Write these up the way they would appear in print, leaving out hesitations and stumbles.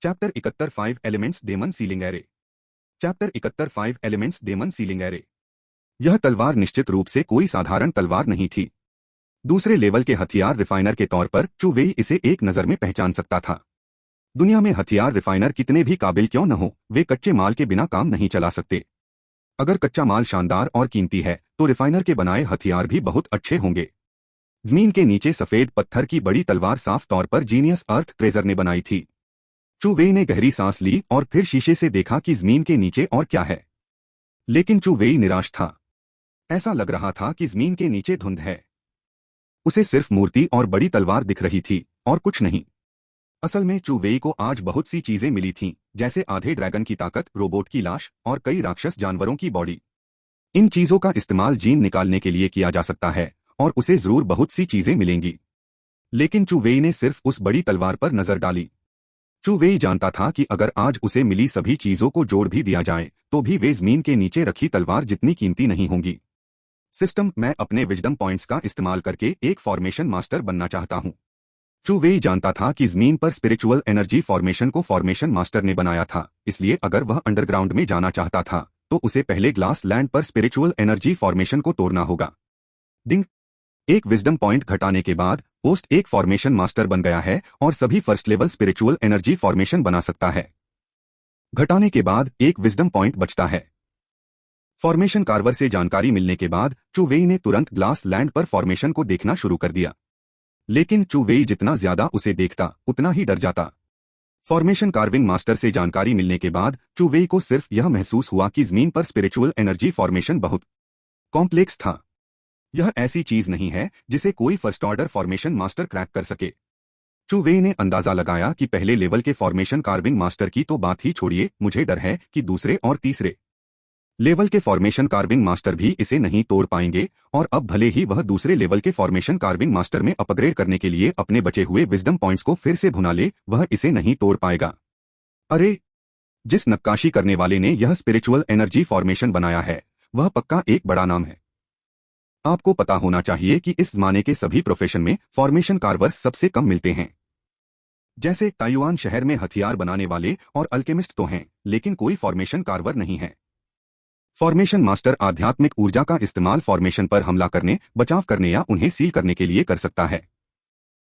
Chapter 71 5 elements demon sealing array. Chapter 71 5 elements demon sealing array. यह तलवार निश्चित रूप से कोई साधारण तलवार नहीं थी। दूसरे लेवल के हथियार रिफाइनर के तौर पर चू वेई इसे एक नजर में पहचान सकता था। दुनिया में हथियार रिफाइनर कितने भी काबिल क्यों न हो, वे कच्चे माल के बिना काम नहीं चला सकते। अगर कच्चा माल शानदार और कीमती है तो रिफाइनर के बनाए हथियार भी बहुत अच्छे होंगे। जमीन के नीचे सफेद पत्थर की बड़ी तलवार साफ तौर पर जीनियस अर्थ ट्रेजर ने बनाई थी। चू वेई ने गहरी सांस ली और फिर शीशे से देखा कि जमीन के नीचे और क्या है। लेकिन चू वेई निराश था। ऐसा लग रहा था कि जमीन के नीचे धुंध है। उसे सिर्फ मूर्ति और बड़ी तलवार दिख रही थी और कुछ नहीं। असल में चू वेई को आज बहुत सी चीजें मिली थीं, जैसे आधे ड्रैगन की ताकत, रोबोट की लाश और कई राक्षस जानवरों की बॉडी। इन चीजों का इस्तेमाल जीन निकालने के लिए किया जा सकता है और उसे जरूर बहुत सी चीजें मिलेंगी। लेकिन चू वेई ने सिर्फ उस बड़ी तलवार पर नजर डाली। चू वेई जानता था कि अगर आज उसे मिली सभी चीजों को जोड़ भी दिया जाए तो भी वे जमीन के नीचे रखी तलवार जितनी कीमती नहीं होंगी। सिस्टम, मैं अपने विजडम पॉइंट्स का इस्तेमाल करके एक फॉर्मेशन मास्टर बनना चाहता हूं। चू वेई जानता था कि जमीन पर स्पिरिचुअल एनर्जी फॉर्मेशन को फॉर्मेशन मास्टर ने बनाया था, इसलिए अगर वह अंडरग्राउंड में जाना चाहता था तो उसे पहले ग्लास लैंड पर स्पिरिचुअल एनर्जी फॉर्मेशन को तोड़ना होगा। डिंग। एक विजडम पॉइंट घटाने के बाद पोस्ट एक फॉर्मेशन मास्टर बन गया है और सभी first level spiritual energy formation बना सकता है। घटाने के बाद एक विजडम पॉइंट बचता है। फॉर्मेशन कार्वर से जानकारी मिलने के बाद चू वेई ने तुरंत ग्लास लैंड पर फॉर्मेशन को देखना शुरू कर दिया। लेकिन चू वेई जितना ज्यादा उसे देखता उतना ही डर जाता। फॉर्मेशन कार्विंग मास्टर से जानकारी मिलने के बाद चू वेई को सिर्फ यह महसूस हुआ कि जमीन पर स्पिरिचुअल एनर्जी फॉर्मेशन बहुत कॉम्प्लेक्स था। यह ऐसी चीज नहीं है जिसे कोई first order formation master crack कर सके। चू वेई ने अंदाजा लगाया कि पहले लेवल के फॉर्मेशन कार्विंग मास्टर की तो बात ही छोड़िए, मुझे डर है कि दूसरे और तीसरे लेवल के फॉर्मेशन कार्विंग मास्टर भी इसे नहीं तोड़ पाएंगे, और अब भले ही वह दूसरे लेवल के फॉर्मेशन कार्विंग मास्टर में अपग्रेड करने के लिए अपने बचे हुए विजडम पॉइंट्स को फिर से भुना ले, वह इसे नहीं तोड़ पाएगा। अरे, जिस नक्काशी करने वाले ने यह स्पिरिचुअल एनर्जी फॉर्मेशन बनाया है वह पक्का एक बड़ा नाम है। आपको पता होना चाहिए कि इस जमाने के सभी प्रोफेशन में फॉर्मेशन कार्वर्स सबसे कम मिलते हैं। जैसे ताइवान शहर में हथियार बनाने वाले और अल्केमिस्ट तो हैं, लेकिन कोई फॉर्मेशन कार्वर नहीं है। फॉर्मेशन मास्टर आध्यात्मिक ऊर्जा का इस्तेमाल फॉर्मेशन पर हमला करने, बचाव करने या उन्हें सील करने के लिए कर सकता है।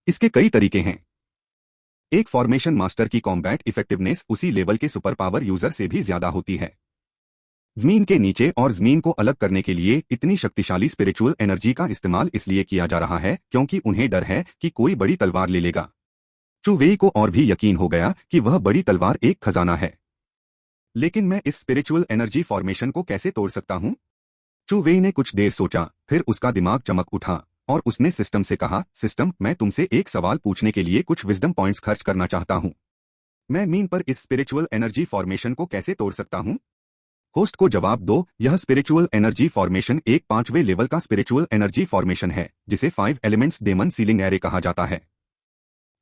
इसके कई तरीके हैं। एक फॉर्मेशन मास्टर की कॉम्बैट इफेक्टिवनेस उसी लेवल के सुपर पावर यूजर से भी ज्यादा होती है। जमीन के नीचे और जमीन को अलग करने के लिए इतनी शक्तिशाली स्पिरिचुअल एनर्जी का इस्तेमाल इसलिए किया जा रहा है क्योंकि उन्हें डर है कि कोई बड़ी तलवार ले लेगा। चू वेई को और भी यकीन हो गया कि वह बड़ी तलवार एक खजाना है। लेकिन मैं इस स्पिरिचुअल एनर्जी फॉर्मेशन को कैसे तोड़ सकता हूं? चू वेई ने कुछ देर सोचा, फिर उसका दिमाग चमक उठा और उसने सिस्टम से कहा, सिस्टम, मैं तुमसे एक सवाल पूछने के लिए कुछ विजडम पॉइंट्स खर्च करना चाहता हूं। मैं मीन पर इस स्पिरिचुअल एनर्जी फॉर्मेशन को कैसे तोड़ सकता हूं? होस्ट को जवाब दो, यह स्पिरिचुअल एनर्जी फॉर्मेशन एक 5वें लेवल का स्पिरिचुअल एनर्जी फॉर्मेशन है जिसे 5 एलिमेंट्स डेमन सीलिंग एरे कहा जाता है।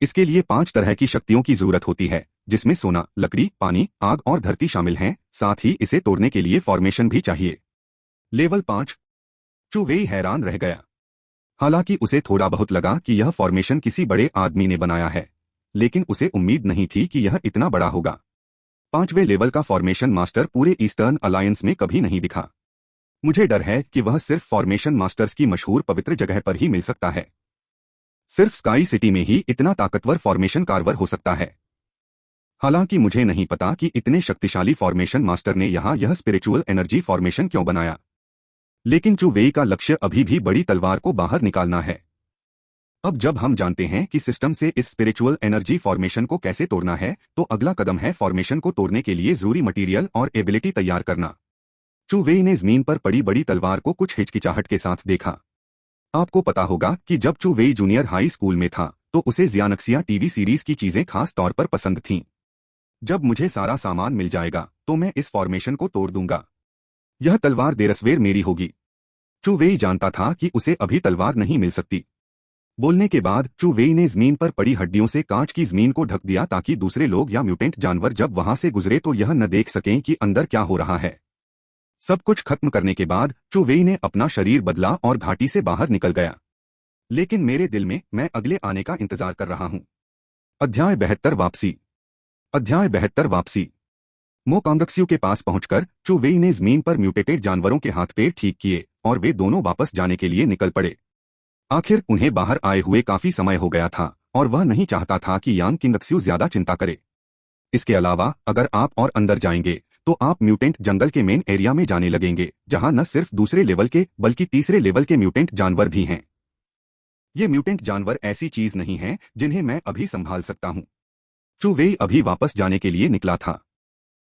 इसके लिए 5 तरह की शक्तियों की जरूरत होती है, जिसमें सोना, लकड़ी, पानी, आग और धरती शामिल हैं। साथ ही इसे तोड़ने के लिए फॉर्मेशन भी चाहिए। लेवल 5। चू वेई हैरान रह गया। हालांकि उसे थोड़ा बहुत लगा कि यह फॉर्मेशन किसी बड़े आदमी ने बनाया है, लेकिन उसे उम्मीद नहीं थी कि यह इतना बड़ा होगा। 5वें लेवल का फॉर्मेशन मास्टर पूरे ईस्टर्न अलायंस में कभी नहीं दिखा। मुझे डर है कि वह सिर्फ फॉर्मेशन मास्टर्स की मशहूर पवित्र जगह पर ही मिल सकता है। सिर्फ स्काई सिटी में ही इतना ताकतवर फॉर्मेशन कार्वर हो सकता है। हालांकि मुझे नहीं पता कि इतने शक्तिशाली फॉर्मेशन मास्टर ने यहां यह स्पिरिचुअल एनर्जी फॉर्मेशन क्यों बनाया। लेकिन चू वेई का लक्ष्य अभी भी बड़ी तलवार को बाहर निकालना है। अब जब हम जानते हैं कि सिस्टम से इस स्पिरिचुअल एनर्जी फॉर्मेशन को कैसे तोड़ना है, तो अगला कदम है फॉर्मेशन को तोड़ने के लिए जरूरी मटेरियल और एबिलिटी तैयार करना। चू वेई ने जमीन पर पड़ी बड़ी तलवार को कुछ हिचकिचाहट के साथ देखा। आपको पता होगा कि जब चू वेई जूनियर हाई स्कूल में था तो उसे ज़ियानक्सिया टीवी सीरीज की चीजें खास तौर पर पसंद थीं। जब मुझे सारा सामान मिल जाएगा तो मैं इस फॉर्मेशन को तोड़ दूंगा। यह तलवार देरसवेर मेरी होगी। चू वेई जानता था कि उसे अभी तलवार नहीं मिल सकती। बोलने के बाद चू वेई ने जमीन पर पड़ी हड्डियों से कांच की जमीन को ढक दिया ताकि दूसरे लोग या म्यूटेंट जानवर जब वहां से गुजरे तो यह न देख सकें कि अंदर क्या हो रहा है। सब कुछ खत्म करने के बाद चू वेई ने अपना शरीर बदला और घाटी से बाहर निकल गया। लेकिन मेरे दिल में मैं अगले आने का इंतजार कर रहा हूं। अध्याय 72 वापसी। अध्याय 72 वापसी। मो कांगक्स्यू के पास पहुंचकर चू वेई ने जमीन पर म्यूटेटेड जानवरों के हाथ पैर ठीक किए और वे दोनों वापस जाने के लिए निकल पड़े। आखिर उन्हें बाहर आए हुए काफी समय हो गया था और वह नहीं चाहता था कि यांग किंगक्स्यू ज्यादा चिंता करे। इसके अलावा अगर आप और अंदर जाएंगे तो आप म्यूटेंट जंगल के मेन एरिया में जाने लगेंगे, जहां न सिर्फ दूसरे लेवल के बल्कि तीसरे लेवल के म्यूटेंट जानवर भी हैं। ये म्यूटेंट जानवर ऐसी चीज नहीं है जिन्हें मैं अभी संभाल सकता हूं। चू वेई अभी वापस जाने के लिए निकला था।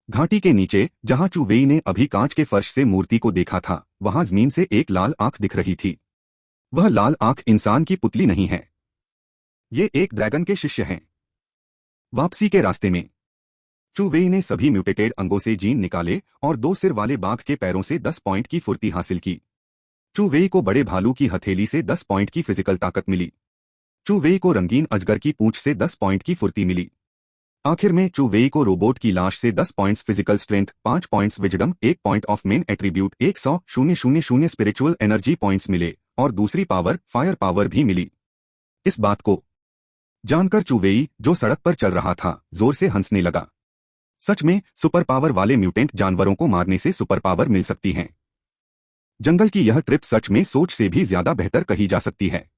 घाटी के नीचे जहां चू वेई ने अभी कांच के फर्श से मूर्ति को देखा था, वहां जमीन से एक लाल आंख दिख रही थी। वह लाल आंख इंसान की पुतली नहीं है, ये एक ड्रैगन के शिष्य हैं। वापसी के रास्ते में चू वेई ने सभी म्यूटेटेड अंगों से जीन निकाले और 2 सिर वाले बाघ के पैरों से 10 पॉइंट की फुर्ती हासिल की। चू वेई को बड़े भालू की हथेली से 10 पॉइंट की फिजिकल ताकत मिली। चू वेई को रंगीन अजगर की पूंछ से 10 पॉइंट की फुर्ती मिली। आखिर में चू वेई को रोबोट की लाश से 10 points physical strength, 5 points wisdom, 1 point of main attribute, 100,000 spiritual energy points मिले और दूसरी पावर फायर पावर भी मिली। इस बात को जानकर चू वेई, जो सड़क पर चल रहा था, जोर से हंसने लगा। सच में सुपर पावर वाले म्यूटेंट जानवरों को मारने से सुपर पावर मिल सकती है। जंगल की यह ट्रिप सच में सोच से भी ज्यादा बेहतर कही जा सकती है।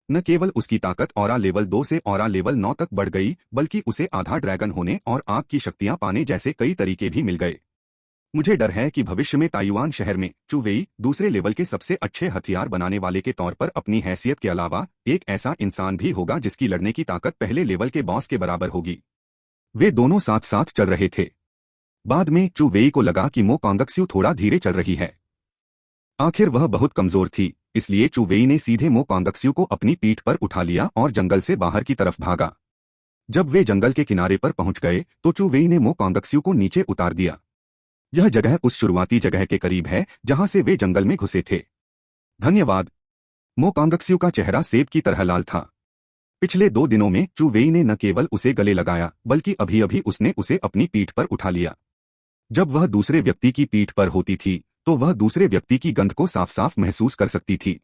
न केवल उसकी ताकत ऑरा लेवल 2 से ऑरा लेवल 9 तक बढ़ गई, बल्कि उसे आधा ड्रैगन होने और आग की शक्तियां पाने जैसे कई तरीके भी मिल गए। मुझे डर है कि भविष्य में ताइवान शहर में चू वेई दूसरे लेवल के सबसे अच्छे हथियार बनाने वाले के तौर पर अपनी हैसियत के अलावा एक ऐसा इंसान भी होगा जिसकी लड़ने की ताकत पहले लेवल के बॉस के बराबर होगी। वे दोनों साथ साथ चल रहे थे। बाद में चू वेई को लगा कि मो कांगक्स्यू थोड़ा धीरे चल रही है। आखिर वह बहुत कमजोर थी, इसलिए चू वेई ने सीधे मो कांगक्स्यू को अपनी पीठ पर उठा लिया और जंगल से बाहर की तरफ भागा। जब वे जंगल के किनारे पर पहुंच गए तो चू वेई ने मो कांगक्स्यू को नीचे उतार दिया। यह जगह उस शुरुआती जगह के करीब है जहां से वे जंगल में घुसे थे। धन्यवाद। मो कांगक्स्यू का चेहरा सेब की तरह लाल था। पिछले 2 दिनों में चू वेई ने न केवल उसे गले लगाया, बल्कि अभी अभी उसने उसे अपनी पीठ पर उठा लिया। जब वह दूसरे व्यक्ति की पीठ पर होती थी तो वह दूसरे व्यक्ति की गंध को साफ साफ महसूस कर सकती थी।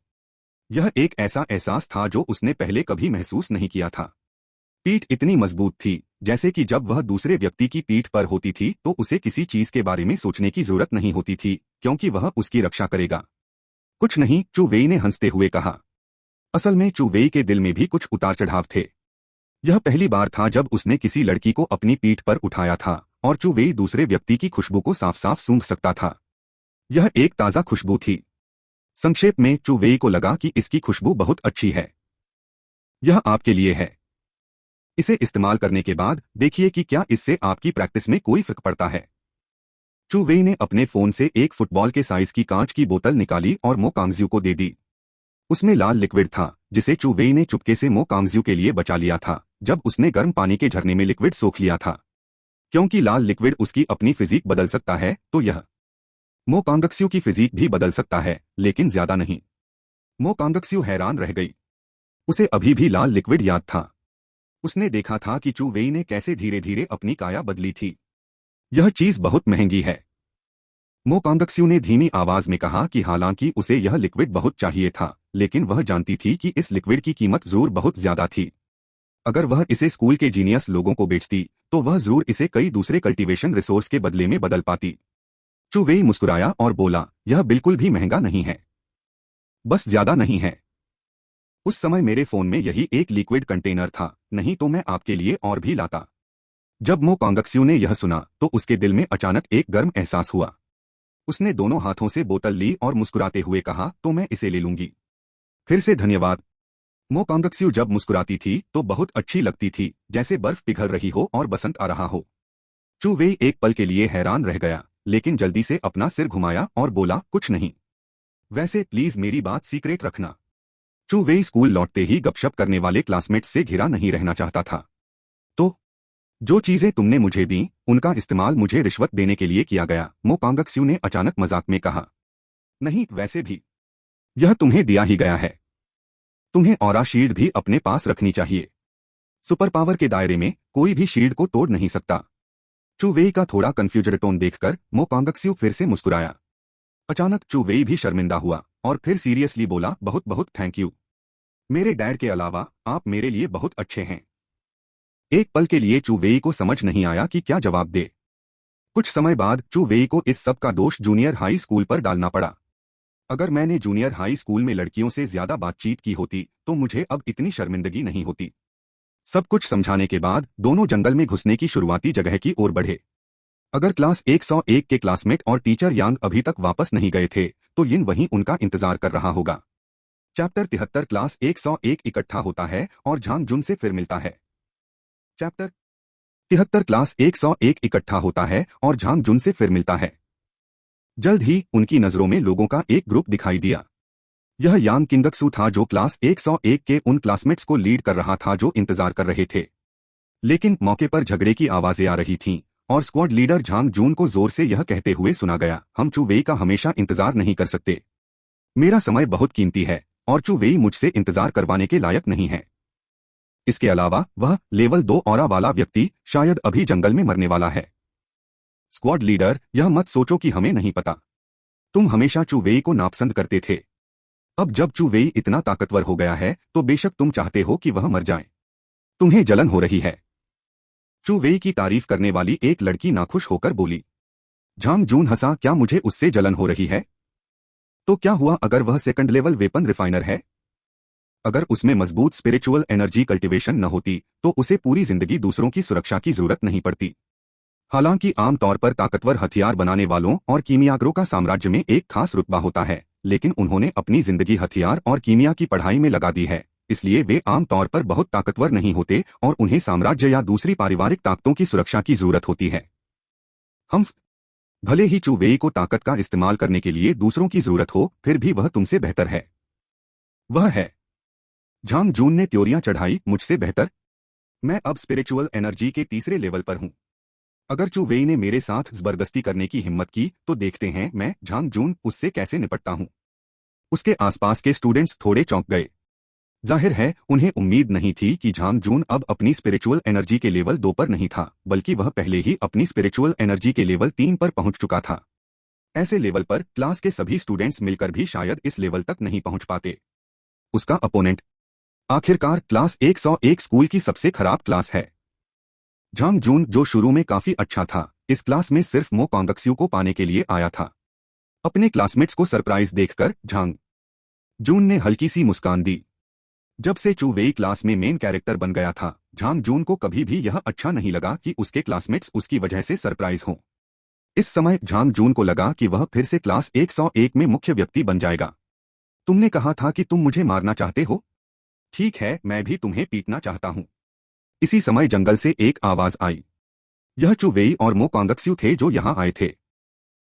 यह एक ऐसा एहसास था जो उसने पहले कभी महसूस नहीं किया था। पीठ इतनी मजबूत थी जैसे कि जब वह दूसरे व्यक्ति की पीठ पर होती थी तो उसे किसी चीज के बारे में सोचने की जरूरत नहीं होती थी, क्योंकि वह उसकी रक्षा करेगा। कुछ नहीं, चू वेई ने हंसते हुए कहा। असल में चू वेई के दिल में भी कुछ उतार चढ़ाव थे। यह पहली बार था जब उसने किसी लड़की को अपनी पीठ पर उठाया था और चू वेई दूसरे व्यक्ति की खुशबू को साफ साफ सूंघ सकता था। यह एक ताजा खुशबू थी। संक्षेप में चू वेई को लगा कि इसकी खुशबू बहुत अच्छी है। यह आपके लिए है। इसे इस्तेमाल करने के बाद देखिए कि क्या इससे आपकी प्रैक्टिस में कोई फर्क पड़ता है। चू वेई ने अपने फोन से एक फुटबॉल के साइज की कांच की बोतल निकाली और मो कांगक्स्यू को दे दी। उसमें लाल लिक्विड था जिसे चू वेई ने चुपके से मो कांगक्स्यू के लिए बचा लिया था जब उसने गर्म पानी के झरने में लिक्विड सोख लिया था। क्योंकि लाल लिक्विड उसकी अपनी फिजिक बदल सकता है, तो यह मो कांगक्स्यू की फिजिक भी बदल सकता है, लेकिन ज्यादा नहीं। मो कांगक्स्यू हैरान रह गई। उसे अभी भी लाल लिक्विड याद था। उसने देखा था कि चू वेई ने कैसे धीरे धीरे अपनी काया बदली थी। यह चीज बहुत महंगी है। मो कांगक्स्यू ने धीमी आवाज में कहा कि हालांकि उसे यह लिक्विड बहुत चाहिए था, लेकिन वह जानती थी कि इस लिक्विड की कीमत जरूर बहुत ज्यादा थी। अगर वह इसे स्कूल के जीनियस लोगों को बेचती तो वह जरूर इसे कई दूसरे कल्टीवेशन रिसोर्स के बदले में बदल पाती। चू वेई मुस्कुराया और बोला, यह बिल्कुल भी महंगा नहीं है, बस ज्यादा नहीं है। उस समय मेरे फोन में यही एक लिक्विड कंटेनर था, नहीं तो मैं आपके लिए और भी लाता। जब मो कांगक्स्यू ने यह सुना तो उसके दिल में अचानक एक गर्म एहसास हुआ। उसने दोनों हाथों से बोतल ली और मुस्कुराते हुए कहा, तो मैं इसे ले लूंगी। फिर से धन्यवाद। मो कांगक्स्यू जब मुस्कुराती थी तो बहुत अच्छी लगती थी, जैसे बर्फ पिघल रही हो और बसंत आ रहा हो। चू वेई एक पल के लिए हैरान रह गया, लेकिन जल्दी से अपना सिर घुमाया और बोला, कुछ नहीं। वैसे प्लीज मेरी बात सीक्रेट रखना। चू वेई स्कूल लौटते ही गपशप करने वाले क्लासमेट्स से घिरा नहीं रहना चाहता था। तो जो चीजें तुमने मुझे दी उनका इस्तेमाल मुझे रिश्वत देने के लिए किया गया, मो कांगक्स्यू ने अचानक मजाक में कहा। नहीं, वैसे भी यह तुम्हें दिया ही गया है। तुम्हें ऑरा शील्ड भी अपने पास रखनी चाहिए। सुपर पावर के दायरे में कोई भी शील्ड को तोड़ नहीं सकता। चू वेई का थोड़ा कंफ्यूज्ड टोन देखकर मो कांगक्स्यू फिर से मुस्कुराया। अचानक चू वेई भी शर्मिंदा हुआ और फिर सीरियसली बोला, बहुत बहुत थैंक यू। मेरे डैड के अलावा आप मेरे लिए बहुत अच्छे हैं। एक पल के लिए चू वेई को समझ नहीं आया कि क्या जवाब दे। कुछ समय बाद चू वेई को इस सब का दोष जूनियर हाई स्कूल पर डालना पड़ा। अगर मैंने जूनियर हाई स्कूल में लड़कियों से ज्यादा बातचीत की होती तो मुझे अब इतनी शर्मिंदगी नहीं होती। सब कुछ समझाने के बाद दोनों जंगल में घुसने की शुरुआती जगह की ओर बढ़े। अगर क्लास 101 के क्लासमेट और टीचर यांग अभी तक वापस नहीं गए थे तो यिन वहीं उनका इंतजार कर रहा होगा। चैप्टर 73 क्लास 101 इकट्ठा होता है और झांग जुन से फिर मिलता है। चैप्टर 73 क्लास 101 इकट्ठा होता है और झांग जुन से फिर मिलता है। जल्द ही उनकी नजरों में लोगों का एक ग्रुप दिखाई दिया। यह यांग किंगक्सू था जो क्लास 101 के उन क्लासमेट्स को लीड कर रहा था जो इंतजार कर रहे थे। लेकिन मौके पर झगड़े की आवाजें आ रही थीं और स्क्वाड लीडर झांग जून को जोर से यह कहते हुए सुना गया, हम चू वेई का हमेशा इंतजार नहीं कर सकते। मेरा समय बहुत कीमती है और चू वेई मुझसे इंतजार करवाने के लायक नहीं है। इसके अलावा वह लेवल 2 ऑरा वाला व्यक्ति शायद अभी जंगल में मरने वाला है। स्क्वाड लीडर, यह मत सोचो कि हमें नहीं पता। तुम हमेशा चू वेई को नापसंद करते थे। अब जब चू वेई इतना ताकतवर हो गया है तो बेशक तुम चाहते हो कि वह मर जाए। तुम्हें जलन हो रही है। चू वेई की तारीफ करने वाली एक लड़की नाखुश होकर बोली। झांग जून हंसा, क्या मुझे उससे जलन हो रही है? तो क्या हुआ अगर वह सेकंड लेवल वेपन रिफाइनर है? अगर उसमें मजबूत स्पिरिचुअल एनर्जी कल्टीवेशन न होती तो उसे पूरी जिंदगी दूसरों की सुरक्षा की जरूरत नहीं पड़ती। हालांकि आमतौर पर ताकतवर हथियार बनाने वालों और कीमियागरों का साम्राज्य में एक खास रुतबा होता है, लेकिन उन्होंने अपनी जिंदगी हथियार और कीमिया की पढ़ाई में लगा दी है, इसलिए वे आमतौर पर बहुत ताकतवर नहीं होते और उन्हें साम्राज्य या दूसरी पारिवारिक ताकतों की सुरक्षा की जरूरत होती है। हम भले ही चू वेई को ताकत का इस्तेमाल करने के लिए दूसरों की जरूरत हो, फिर भी वह तुमसे बेहतर है। वह है। झांग जून ने त्योरियां चढ़ाई, मुझसे बेहतर? मैं अब स्पिरिचुअल एनर्जी के तीसरे लेवल पर हूं। अगर चू वेई ने मेरे साथ जबरदस्ती करने की हिम्मत की तो देखते हैं मैं, झांग जून, उससे कैसे निपटता हूं। उसके आसपास के स्टूडेंट्स थोड़े चौंक गए। जाहिर है उन्हें उम्मीद नहीं थी कि झांग जून अब अपनी स्पिरिचुअल एनर्जी के लेवल 2 पर नहीं था, बल्कि वह पहले ही अपनी स्पिरिचुअल एनर्जी के लेवल 3 पर पहुंच चुका था। ऐसे लेवल पर क्लास के सभी स्टूडेंट्स मिलकर भी शायद इस लेवल तक नहीं पहुंच पाते। उसका अपोनेंट आखिरकार क्लास 101 स्कूल की सबसे खराब क्लास है। झांग जून, जो शुरू में काफी अच्छा था, इस क्लास में सिर्फ मो कांगक्स्यू को पाने के लिए आया था। अपने क्लासमेट्स को सरप्राइज देखकर झांग जून ने हल्की सी मुस्कान दी। जब से चू वेई क्लास में मेन कैरेक्टर बन गया था, झांग जून को कभी भी यह अच्छा नहीं लगा कि उसके क्लासमेट्स उसकी वजह से सरप्राइज हों। इस समय झांग जून को लगा कि वह फिर से क्लास 101 में मुख्य व्यक्ति बन जाएगा। तुमने कहा था कि तुम मुझे मारना चाहते हो? ठीक है, मैं भी तुम्हें पीटना चाहता हूं। इसी समय जंगल से एक आवाज आई। यह चू वेई और मो कांगक्स्यू थे जो यहां आए थे।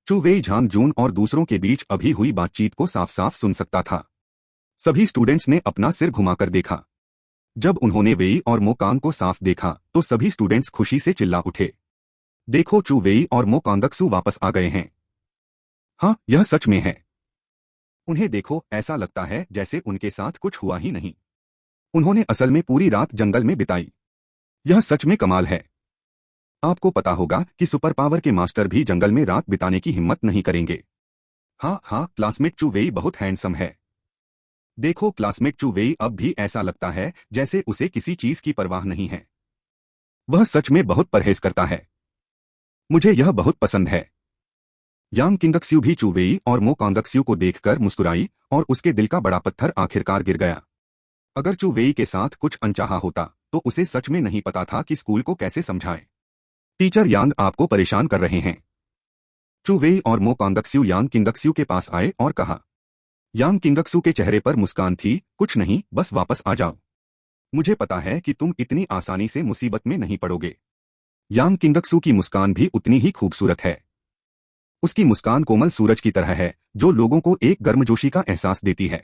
चू वेई झांग जून और दूसरों के बीच अभी हुई बातचीत को साफ साफ सुन सकता था। सभी स्टूडेंट्स ने अपना सिर घुमाकर देखा। जब उन्होंने वेई और मो कांग को साफ देखा तो सभी स्टूडेंट्स खुशी से चिल्ला उठे। देखो, चू वेई और मो कांगक्सू वापस आ गए हैं। हाँ, यह सच में है। उन्हें देखो, ऐसा लगता है जैसे उनके साथ कुछ हुआ ही नहीं। उन्होंने असल में पूरी रात जंगल में बिताई। यह सच में कमाल है। आपको पता होगा कि सुपर पावर के मास्टर भी जंगल में रात बिताने की हिम्मत नहीं करेंगे। हाँ हाँ, क्लासमेट चू वेई बहुत हैंडसम है। देखो, क्लासमेट चू वेई अब भी ऐसा लगता है जैसे उसे किसी चीज की परवाह नहीं है। वह सच में बहुत परहेज करता है। मुझे यह बहुत पसंद है। यांग किंगक्स्यू भी चू वेई और मो कांगक्स्यू को देखकर मुस्कुराई और उसके दिल का बड़ा पत्थर आखिरकार गिर गया। अगर चू वेई के साथ कुछ अनचाहा होता तो उसे सच में नहीं पता था कि स्कूल को कैसे समझाएं। टीचर यांग आपको परेशान कर रहे हैं। चू वेई और मो कांगक्स्यू यांग किंगक्स्यू के पास आए और कहा। यांग किंगक्सू के चेहरे पर मुस्कान थी। कुछ नहीं, बस वापस आ जाओ। मुझे पता है कि तुम इतनी आसानी से मुसीबत में नहीं पड़ोगे। यांग किंगक्सू की मुस्कान भी उतनी ही खूबसूरत है। उसकी मुस्कान कोमल सूरज की तरह है जो लोगों को एक गर्मजोशी का एहसास देती है।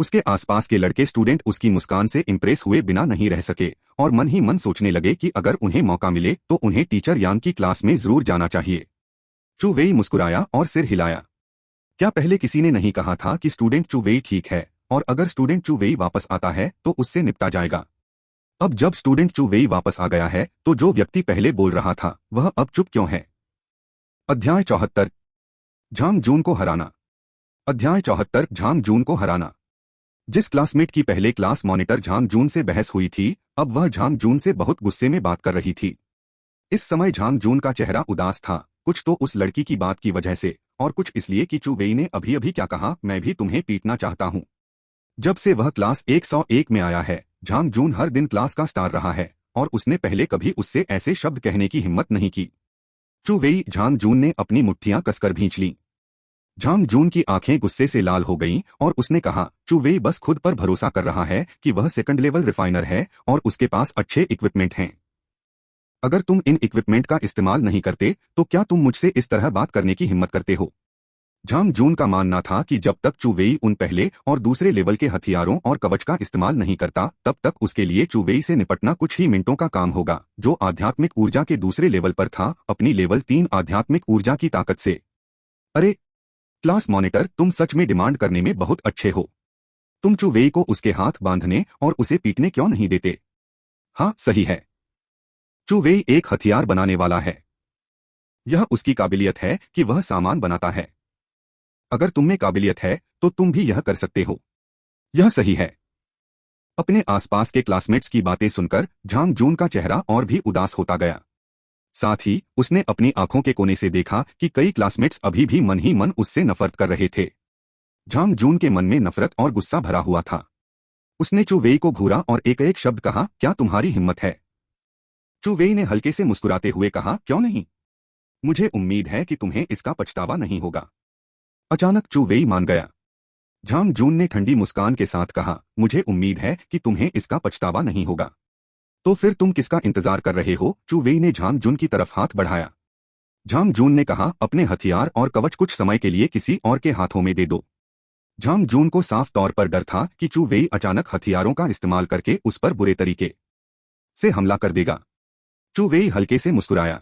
उसके आसपास के लड़के स्टूडेंट उसकी मुस्कान से इंप्रेस हुए बिना नहीं रह सके और मन ही मन सोचने लगे कि अगर उन्हें मौका मिले तो उन्हें टीचर यांग की क्लास में जरूर जाना चाहिए। चू वेई मुस्कुराया और सिर हिलाया। क्या पहले किसी ने नहीं कहा था कि स्टूडेंट चू वेई ठीक है और अगर स्टूडेंट चू वेई वापस आता है तो उससे निपटा जाएगा? अब जब स्टूडेंट चू वेई वापस आ गया है तो जो व्यक्ति पहले बोल रहा था वह अब चुप क्यों है? अध्याय 74 झांग जून को हराना। अध्याय 74 झांग जून को हराना। जिस क्लासमेट की पहले क्लास मॉनिटर झांग जून से बहस हुई थी, अब वह झांग जून से बहुत गुस्से में बात कर रही थी। इस समय झांग जून का चेहरा उदास था, कुछ तो उस लड़की की बात की वजह से और कुछ इसलिए कि चू वेई ने अभी अभी क्या कहा, मैं भी तुम्हें पीटना चाहता हूँ। जब से वह क्लास 101 में आया है, झांग जून हर दिन क्लास का स्टार रहा है और उसने पहले कभी उससे ऐसे शब्द कहने की हिम्मत नहीं की। चू वेई झांग जून ने अपनी मुट्ठियां कसकर भींच लीं। झांग जून की आंखें गुस्से से लाल हो गईं और उसने कहा, चू वेई बस खुद पर भरोसा कर रहा है कि वह सेकंड लेवल रिफाइनर है और उसके पास अच्छे इक्विपमेंट हैं। अगर तुम इन इक्विपमेंट का इस्तेमाल नहीं करते तो क्या तुम मुझसे इस तरह बात करने की हिम्मत करते हो? झांग जून का मानना था कि जब तक चू वेई उन पहले और दूसरे लेवल के हथियारों और कवच का इस्तेमाल नहीं करता, तब तक उसके लिए चू वेई से निपटना कुछ ही मिनटों का काम होगा, जो आध्यात्मिक ऊर्जा के दूसरे लेवल पर था, अपनी लेवल 3 आध्यात्मिक ऊर्जा की ताकत से। अरे क्लास मॉनिटर, तुम सच में डिमांड करने में बहुत अच्छे हो। तुम चू वेई को उसके हाथ बांधने और उसे पीटने क्यों नहीं देते? हाँ, सही है। चू वेई एक हथियार बनाने वाला है। यह उसकी काबिलियत है कि वह सामान बनाता है। अगर तुम में काबिलियत है तो तुम भी यह कर सकते हो। यह सही है। अपने आसपास के क्लासमेट्स की बातें सुनकर झांग जून का चेहरा और भी उदास होता गया। साथ ही उसने अपनी आंखों के कोने से देखा कि कई क्लासमेट्स अभी भी मन ही मन उससे नफरत कर रहे थे। झांग जून के मन में नफरत और गुस्सा भरा हुआ था। उसने चू वेई को घूरा और एक एक शब्द कहा, क्या तुम्हारी हिम्मत है? चू वेई ने हल्के से मुस्कुराते हुए कहा, क्यों नहीं? मुझे उम्मीद है कि तुम्हें इसका पछतावा नहीं होगा। अचानक चू वेई मान गया। झांग जून ने ठंडी मुस्कान के साथ कहा, मुझे उम्मीद है कि तुम्हें इसका पछतावा नहीं होगा। तो फिर तुम किसका इंतजार कर रहे हो? चू वेई ने झांग जून की तरफ हाथ बढ़ाया। झांग जून ने कहा, अपने हथियार और कवच कुछ समय के लिए किसी और के हाथों में दे दो। झांग जून को साफ तौर पर डर था कि चू वेई अचानक हथियारों का इस्तेमाल करके उस पर बुरे तरीके से हमला कर देगा। चू वेई हल्के से मुस्कुराया।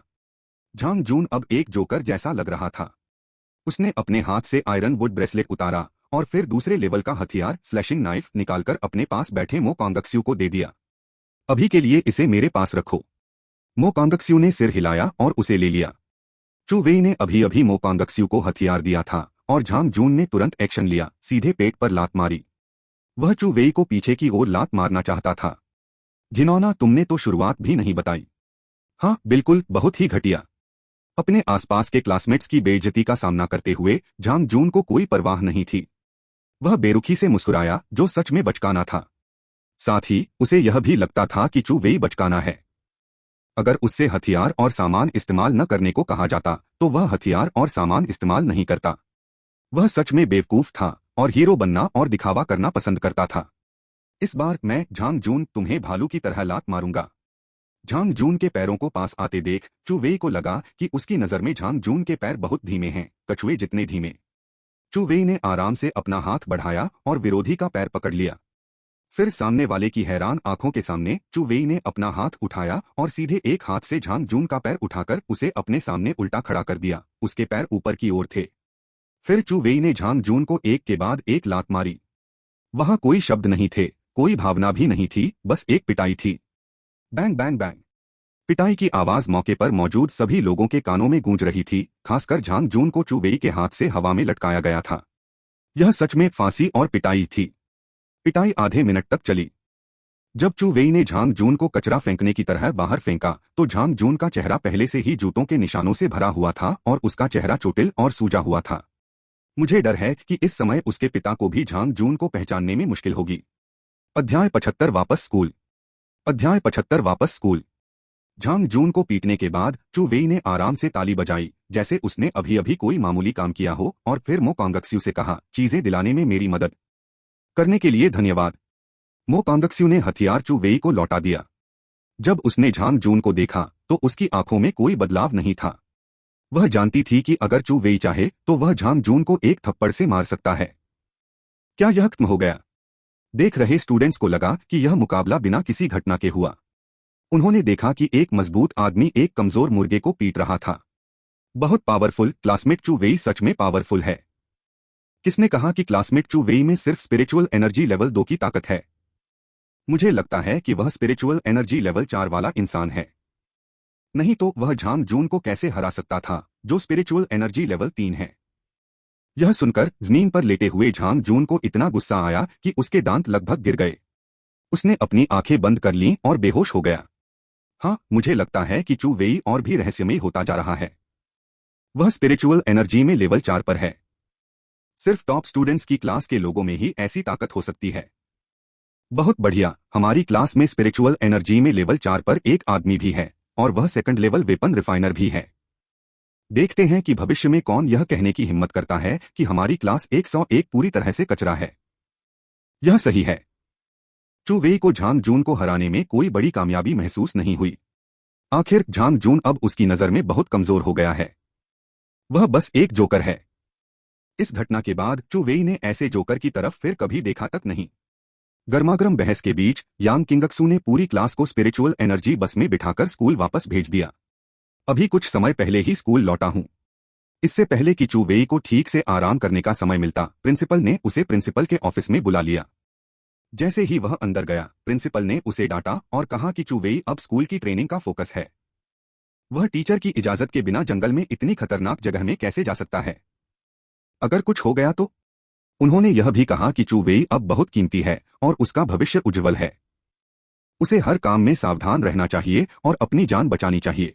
झांग जून अब एक जोकर जैसा लग रहा था। उसने अपने हाथ से आयरन वुड ब्रेसलेट उतारा और फिर दूसरे लेवल का हथियार स्लैशिंग नाइफ निकालकर अपने पास बैठे मो कांगक्स्यू को दे दिया। अभी के लिए इसे मेरे पास रखो। मो कांगक्स्यू ने सिर हिलाया और उसे ले लिया। चू वेई ने अभी अभी मो कांगक्स्यू को हथियार दिया था और झांग जून ने तुरंत एक्शन लिया, सीधे पेट पर लात मारी। वह चू वेई को पीछे की ओर लात मारना चाहता था। घिनौना, तुमने तो शुरुआत भी नहीं बताई। हाँ बिल्कुल, बहुत ही घटिया। अपने आसपास के क्लासमेट्स की बेइज्जती का सामना करते हुए झांग जून को कोई परवाह नहीं थी। वह बेरुखी से मुस्कुराया, जो सच में बचकाना था। साथ ही उसे यह भी लगता था कि चू वेई बचकाना है। अगर उससे हथियार और सामान इस्तेमाल न करने को कहा जाता तो वह हथियार और सामान इस्तेमाल नहीं करता। वह सच में बेवकूफ था और हीरो बनना और दिखावा करना पसंद करता था। इस बार मैं, झांग जून, तुम्हें भालू की तरह लात मारूंगा। झांग जून के पैरों को पास आते देख चू वेई को लगा कि उसकी नजर में झांग जून के पैर बहुत धीमे हैं, कछुए जितने धीमे। चू वेई ने आराम से अपना हाथ बढ़ाया और विरोधी का पैर पकड़ लिया। फिर सामने वाले की हैरान आंखों के सामने चू वेई ने अपना हाथ उठाया और सीधे एक हाथ से झांग जून का पैर उठाकर उसे अपने सामने उल्टा खड़ा कर दिया। उसके पैर ऊपर की ओर थे। फिर चू वेई ने झांग जून को एक के बाद एक लात मारी। वहां कोई शब्द नहीं थे, कोई भावना भी नहीं थी, बस एक पिटाई थी। Bang bang bang. पिटाई की आवाज मौके पर मौजूद सभी लोगों के कानों में गूंज रही थी, खासकर झांग जून को चू वेई के हाथ से हवा में लटकाया गया था। यह सच में फांसी और पिटाई थी। पिटाई आधे मिनट तक चली। जब चू वेई ने झांग जून को कचरा फेंकने की तरह बाहर फेंका तो झांग जून का चेहरा पहले से ही जूतों के निशानों से भरा हुआ था और उसका चेहरा चोटिल और सूजा हुआ था। मुझे डर है कि इस समय उसके पिता को भी झांग जून को पहचानने में मुश्किल होगी। अध्याय 75 वापस स्कूल। अध्याय 75 वापस स्कूल। झांग जून को पीटने के बाद चू वेई ने आराम से ताली बजाई, जैसे उसने अभी अभी कोई मामूली काम किया हो, और फिर मो कांगक्स्यू से कहा, चीजें दिलाने में मेरी मदद करने के लिए धन्यवाद। मो कांगक्स्यू ने हथियार चू वेई को लौटा दिया। जब उसने झांग जून को देखा तो उसकी आंखों में कोई बदलाव नहीं था। वह जानती थी कि अगर चू वेई चाहे तो वह झांग जून को एक थप्पड़ से मार सकता है। क्या यह खत्म हो गया? देख रहे स्टूडेंट्स को लगा कि यह मुकाबला बिना किसी घटना के हुआ। उन्होंने देखा कि एक मजबूत आदमी एक कमजोर मुर्गे को पीट रहा था। बहुत पावरफुल क्लासमेट चू वेई सच में पावरफुल है। किसने कहा कि क्लासमेट चू वेई में सिर्फ स्पिरिचुअल एनर्जी लेवल 2 की ताकत है? मुझे लगता है कि वह स्पिरिचुअल एनर्जी लेवल 4 वाला इंसान है। नहीं तो वह झांग जून को कैसे हरा सकता था, जो स्पिरिचुअल एनर्जी लेवल 3 है? यह सुनकर जमीन पर लेटे हुए झांग जून को इतना गुस्सा आया कि उसके दांत लगभग गिर गए। उसने अपनी आंखें बंद कर लीं और बेहोश हो गया। हाँ, मुझे लगता है कि चू वेई और भी रहस्यमयी होता जा रहा है। वह स्पिरिचुअल एनर्जी में लेवल 4 पर है। सिर्फ टॉप स्टूडेंट्स की क्लास के लोगों में ही ऐसी ताकत हो सकती है। बहुत बढ़िया, हमारी क्लास में स्पिरिचुअल एनर्जी में लेवल 4 पर एक आदमी भी है और वह सेकंड लेवल वेपन रिफाइनर भी है। देखते हैं कि भविष्य में कौन यह कहने की हिम्मत करता है कि हमारी क्लास 101 पूरी तरह से कचरा है। यह सही है। चू वेई को झांग जून को हराने में कोई बड़ी कामयाबी महसूस नहीं हुई। आखिर झांग जून अब उसकी नजर में बहुत कमजोर हो गया है। वह बस एक जोकर है। इस घटना के बाद चू वेई ने ऐसे जोकर की तरफ फिर कभी देखा तक नहीं। गर्मागर्म बहस के बीच यांग किंगक्सू ने पूरी क्लास को स्पिरिचुअल एनर्जी बस में बिठाकर स्कूल वापस भेज दिया। अभी कुछ समय पहले ही स्कूल लौटा हूं। इससे पहले कि चू वेई को ठीक से आराम करने का समय मिलता, प्रिंसिपल ने उसे प्रिंसिपल के ऑफिस में बुला लिया। जैसे ही वह अंदर गया, प्रिंसिपल ने उसे डांटा और कहा कि चू वेई अब स्कूल की ट्रेनिंग का फोकस है। वह टीचर की इजाजत के बिना जंगल में इतनी खतरनाक जगह में कैसे जा सकता है? अगर कुछ हो गया तो? उन्होंने यह भी कहा कि चू वेई अब बहुत कीमती है और उसका भविष्य उज्जवल है। उसे हर काम में सावधान रहना चाहिए और अपनी जान बचानी चाहिए।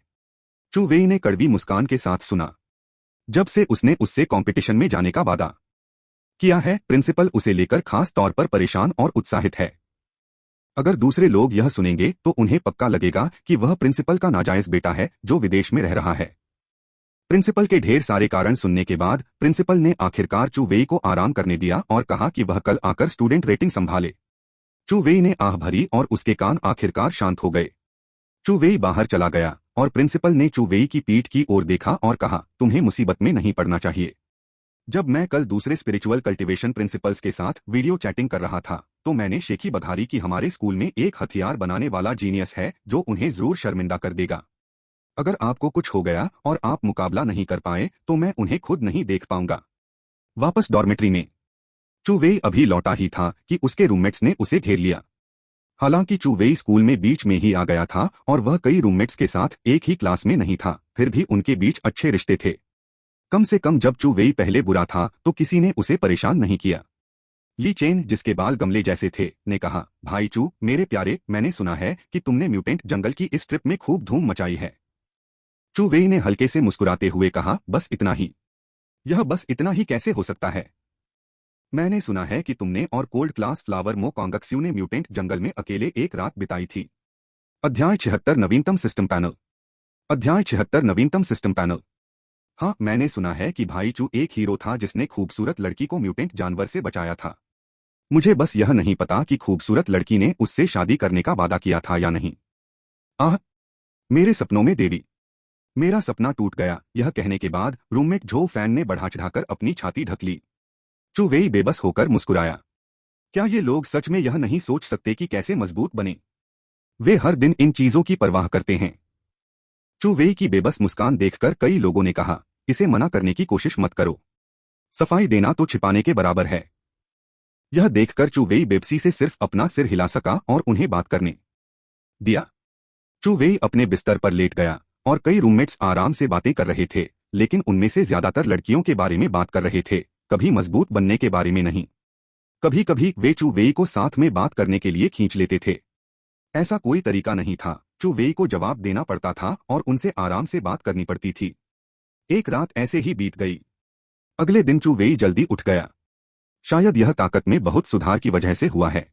चू वेई ने कड़वी मुस्कान के साथ सुना। जब से उसने उससे कंपटीशन में जाने का वादा किया है, प्रिंसिपल उसे लेकर खास तौर पर परेशान और उत्साहित है। अगर दूसरे लोग यह सुनेंगे तो उन्हें पक्का लगेगा कि वह प्रिंसिपल का नाजायज बेटा है जो विदेश में रह रहा है। प्रिंसिपल के ढेर सारे कारण सुनने के बाद प्रिंसिपल ने आखिरकार चू वेई को आराम करने दिया और कहा कि वह कल आकर स्टूडेंट रेटिंग संभाले। चू वेई ने आह भरी और उसके कान आखिरकार शांत हो गए। चू वेई बाहर चला गया और प्रिंसिपल ने चू वेई की पीठ की ओर देखा और कहा, तुम्हें मुसीबत में नहीं पड़ना चाहिए। जब मैं कल दूसरे स्पिरिचुअल कल्टीवेशन प्रिंसिपल्स के साथ वीडियो चैटिंग कर रहा था तो मैंने शेखी बघारी कि हमारे स्कूल में एक हथियार बनाने वाला जीनियस है जो उन्हें जरूर शर्मिंदा कर देगा। अगर आपको कुछ हो गया और आप मुकाबला नहीं कर पाए तो मैं उन्हें खुद नहीं देख पाऊंगा। वापस डॉर्मेट्री में चू वेई अभी लौटा ही था कि उसके रूममेट्स ने उसे घेर लिया। हालांकि चू वेई स्कूल में बीच में ही आ गया था और वह कई रूममेट्स के साथ एक ही क्लास में नहीं था, फिर भी उनके बीच अच्छे रिश्ते थे। कम से कम जब चू वेई पहले बुरा था तो किसी ने उसे परेशान नहीं किया। ली चेन, जिसके बाल गमले जैसे थे, ने कहा, भाई चू मेरे प्यारे, मैंने सुना है कि तुमने म्यूटेंट जंगल की इस ट्रिप में खूब धूम मचाई है। चू वेई ने हल्के से मुस्कुराते हुए कहा, बस इतना ही। यह बस इतना ही कैसे हो सकता है? मैंने सुना है कि तुमने और कोल्ड क्लास फ्लावर मो कॉन्गक्स्यू ने म्यूटेंट जंगल में अकेले एक रात बिताई थी। अध्याय 76 नवीनतम सिस्टम पैनल। अध्याय 76 नवीनतम सिस्टम पैनल। हाँ, मैंने सुना है कि भाई चू एक हीरो था जिसने खूबसूरत लड़की को म्यूटेंट जानवर से बचाया था। मुझे बस यह नहीं पता कि खूबसूरत लड़की ने उससे शादी करने का वादा किया था या नहीं। आह, मेरे सपनों में देवी। मेरा सपना टूट गया। यह कहने के बाद रूममेट जो फैन ने बढ़ा चढ़ाकर अपनी छाती ढक ली। चू वेई बेबस होकर मुस्कुराया। क्या ये लोग सच में यह नहीं सोच सकते कि कैसे मजबूत बने? वे हर दिन इन चीजों की परवाह करते हैं। चू वेई की बेबस मुस्कान देखकर कई लोगों ने कहा, इसे मना करने की कोशिश मत करो। सफाई देना तो छिपाने के बराबर है। यह देखकर चू वेई बेबसी से सिर्फ अपना सिर हिला सका और उन्हें बात करने दिया। चू वेई अपने बिस्तर पर लेट गया और कई रूममेट्स आराम से बातें कर रहे थे, लेकिन उनमें से ज्यादातर लड़कियों के बारे में बात कर रहे थे, कभी मजबूत बनने के बारे में नहीं। कभी कभी वे चू वेई को साथ में बात करने के लिए खींच लेते थे। ऐसा कोई तरीका नहीं था, चू वेई को जवाब देना पड़ता था और उनसे आराम से बात करनी पड़ती थी। एक रात ऐसे ही बीत गई। अगले दिन चू वेई जल्दी उठ गया। शायद यह ताकत में बहुत सुधार की वजह से हुआ है।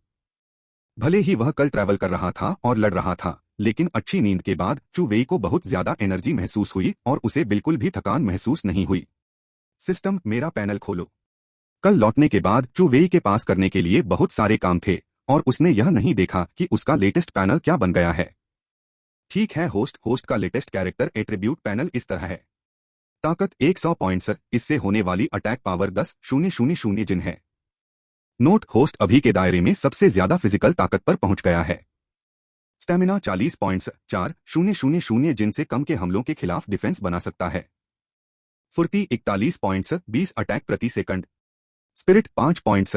भले ही वह कल ट्रैवल कर रहा था और लड़ रहा था, लेकिन अच्छी नींद के बाद चू वेई को बहुत ज्यादा एनर्जी महसूस हुई और उसे बिल्कुल भी थकान महसूस नहीं हुई। सिस्टम, मेरा पैनल खोलो। कल लौटने के बाद चू वेई के पास करने के लिए बहुत सारे काम थे और उसने यह नहीं देखा कि उसका लेटेस्ट पैनल क्या बन गया है। ठीक है होस्ट का लेटेस्ट कैरेक्टर एट्रीब्यूट पैनल इस तरह है। ताकत 100 पॉइंट्स, इससे होने वाली अटैक पावर 10,000 जिन है। नोट, होस्ट अभी के दायरे में सबसे ज्यादा फिजिकल ताकत पर पहुंच गया है। स्टेमिना 40 पॉइंट्स, 4,000 जिन से कम के हमलों के खिलाफ डिफेंस बना सकता है। फुर्ती 41 पॉइंट्स, 20 अटैक प्रति सेकंड। स्पिरिट 5 पॉइंट्स,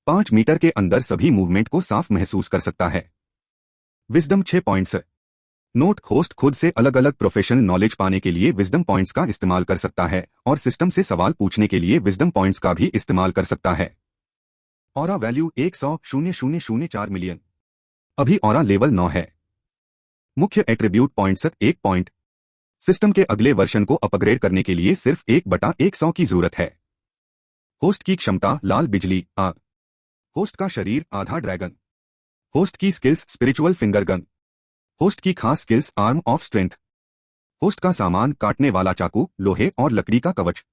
5 मीटर के अंदर सभी मूवमेंट को साफ महसूस कर सकता है। विजडम 6 पॉइंट्स, नोट, होस्ट खुद से अलग अलग प्रोफेशनल नॉलेज पाने के लिए विजडम पॉइंट्स का इस्तेमाल कर सकता है और सिस्टम से सवाल पूछने के लिए विजडम पॉइंट्स का भी इस्तेमाल कर सकता है। Aura value 100,004 million. अभी ऑरा लेवल 9 है। मुख्य एट्रीब्यूट पॉइंट्स 1 पॉइंट। सिस्टम के अगले वर्जन को अपग्रेड करने के लिए सिर्फ 1/100 की जरूरत है। होस्ट की क्षमता लाल बिजली आग। होस्ट का शरीर आधा ड्रैगन। होस्ट की skills spiritual finger gun. Host की खास skills arm of strength. Host का सामान काटने वाला चाकू, लोहे और लकड़ी का कवच।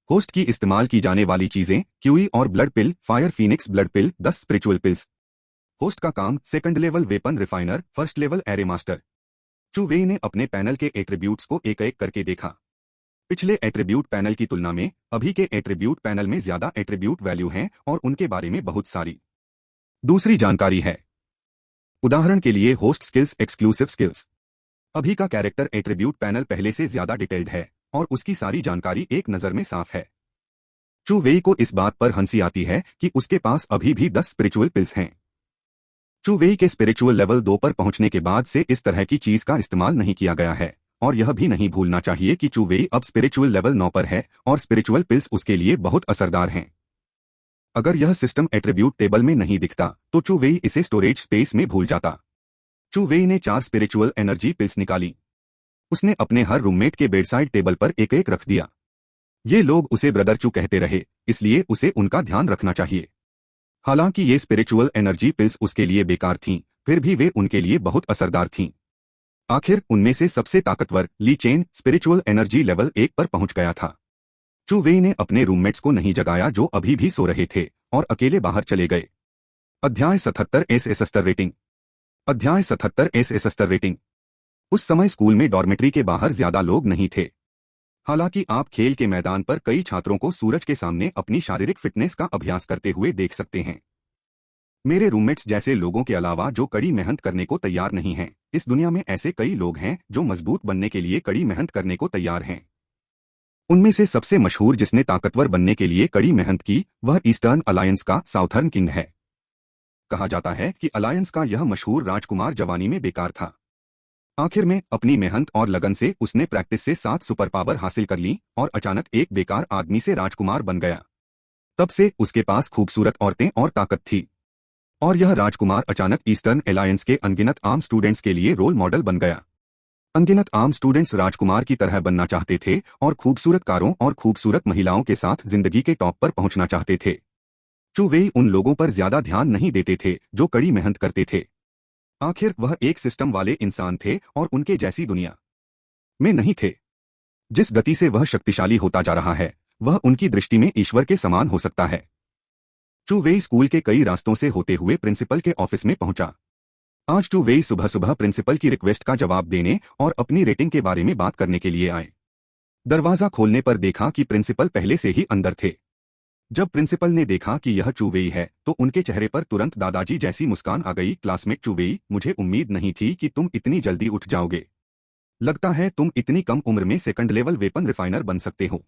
होस्ट की इस्तेमाल की जाने वाली चीजें क्यूई और ब्लड पिल, फायर फीनिक्स ब्लड पिल, 10 स्पिरिचुअल पिल्स। होस्ट का काम second level weapon refiner, first level array master. चू वेई ने अपने पैनल के एट्रीब्यूट्स को एक एक करके देखा। पिछले एट्रीब्यूट पैनल की तुलना में अभी के एट्रीब्यूट पैनल में ज्यादा एट्रीब्यूट वैल्यू हैं और उनके बारे में बहुत सारी दूसरी जानकारी है। उदाहरण के लिए होस्ट स्किल्स, एक्सक्लूसिव स्किल्स। अभी का कैरेक्टर एट्रीब्यूट पैनल पहले से ज्यादा डिटेल्ड है और उसकी सारी जानकारी एक नजर में साफ है। चू वेई को इस बात पर हंसी आती है कि उसके पास अभी भी 10 स्पिरिचुअल पिल्स हैं। चू वेई के स्पिरिचुअल लेवल 2 पर पहुंचने के बाद से इस तरह की चीज का इस्तेमाल नहीं किया गया है और यह भी नहीं भूलना चाहिए कि चू वेई अब स्पिरिचुअल लेवल 9 पर है और स्पिरिचुअल पिल्स उसके लिए बहुत असरदार हैं। अगर यह सिस्टम एट्रीब्यूट टेबल में नहीं दिखता तो चू वेई इसे स्टोरेज स्पेस में भूल जाता। चू वेई ने 4 स्पिरिचुअल एनर्जी पिल्स निकाली। उसने अपने हर रूममेट के बेडसाइड टेबल पर एक एक रख दिया। ये लोग उसे ब्रदर चू कहते रहे, इसलिए उसे उनका ध्यान रखना चाहिए। हालांकि ये स्पिरिचुअल एनर्जी पिल्स उसके लिए बेकार थीं, फिर भी वे उनके लिए बहुत असरदार थीं। आखिर उनमें से सबसे ताकतवर ली चेन स्पिरिचुअल एनर्जी लेवल 1 पर पहुंच गया था। चू वेई ने अपने रूममेट्स को नहीं जगाया जो अभी भी सो रहे थे और अकेले बाहर चले गए। अध्याय 77 SS रेटिंग। अध्याय 77 SS रेटिंग। उस समय स्कूल में डॉर्मेट्री के बाहर ज्यादा लोग नहीं थे। हालांकि आप खेल के मैदान पर कई छात्रों को सूरज के सामने अपनी शारीरिक फिटनेस का अभ्यास करते हुए देख सकते हैं। मेरे रूममेट्स जैसे लोगों के अलावा जो कड़ी मेहनत करने को तैयार नहीं हैं, इस दुनिया में ऐसे कई लोग हैं जो मजबूत बनने के लिए कड़ी मेहनत करने को तैयार हैं। उनमें से सबसे मशहूर जिसने ताकतवर बनने के लिए कड़ी मेहनत की वह ईस्टर्न अलायंस का साउथर्न किंग है। कहा जाता है कि अलायंस का यह मशहूर राजकुमार जवानी में बेकार था। आखिर में अपनी मेहनत और लगन से उसने प्रैक्टिस से 7 सुपर पावर हासिल कर ली और अचानक एक बेकार आदमी से राजकुमार बन गया। तब से उसके पास खूबसूरत औरतें और ताकत थी और यह राजकुमार अचानक ईस्टर्न अलायंस के अनगिनत आम स्टूडेंट्स के लिए रोल मॉडल बन गया। अनगिनत आम स्टूडेंट्स राजकुमार की तरह बनना चाहते थे और खूबसूरत कारों और खूबसूरत महिलाओं के साथ जिंदगी के टॉप पर पहुंचना चाहते थे। चू वेई उन लोगों पर ज्यादा ध्यान नहीं देते थे जो कड़ी मेहनत करते थे। आखिर वह एक सिस्टम वाले इंसान थे और उनके जैसी दुनिया में नहीं थे। जिस गति से वह शक्तिशाली होता जा रहा है वह उनकी दृष्टि में ईश्वर के समान हो सकता है। चू वेई स्कूल के कई रास्तों से होते हुए प्रिंसिपल के ऑफिस में पहुंचा। आज चू वेई सुबह सुबह प्रिंसिपल की रिक्वेस्ट का जवाब देने और अपनी रेटिंग के बारे में बात करने के लिए आए। दरवाजा खोलने पर देखा कि प्रिंसिपल पहले से ही अंदर थे। जब प्रिंसिपल ने देखा कि यह चू वेई है तो उनके चेहरे पर तुरंत दादाजी जैसी मुस्कान आ गई। क्लासमेट चू वेई, मुझे उम्मीद नहीं थी कि तुम इतनी जल्दी उठ जाओगे। लगता है तुम इतनी कम उम्र में सेकंड लेवल वेपन रिफाइनर बन सकते हो।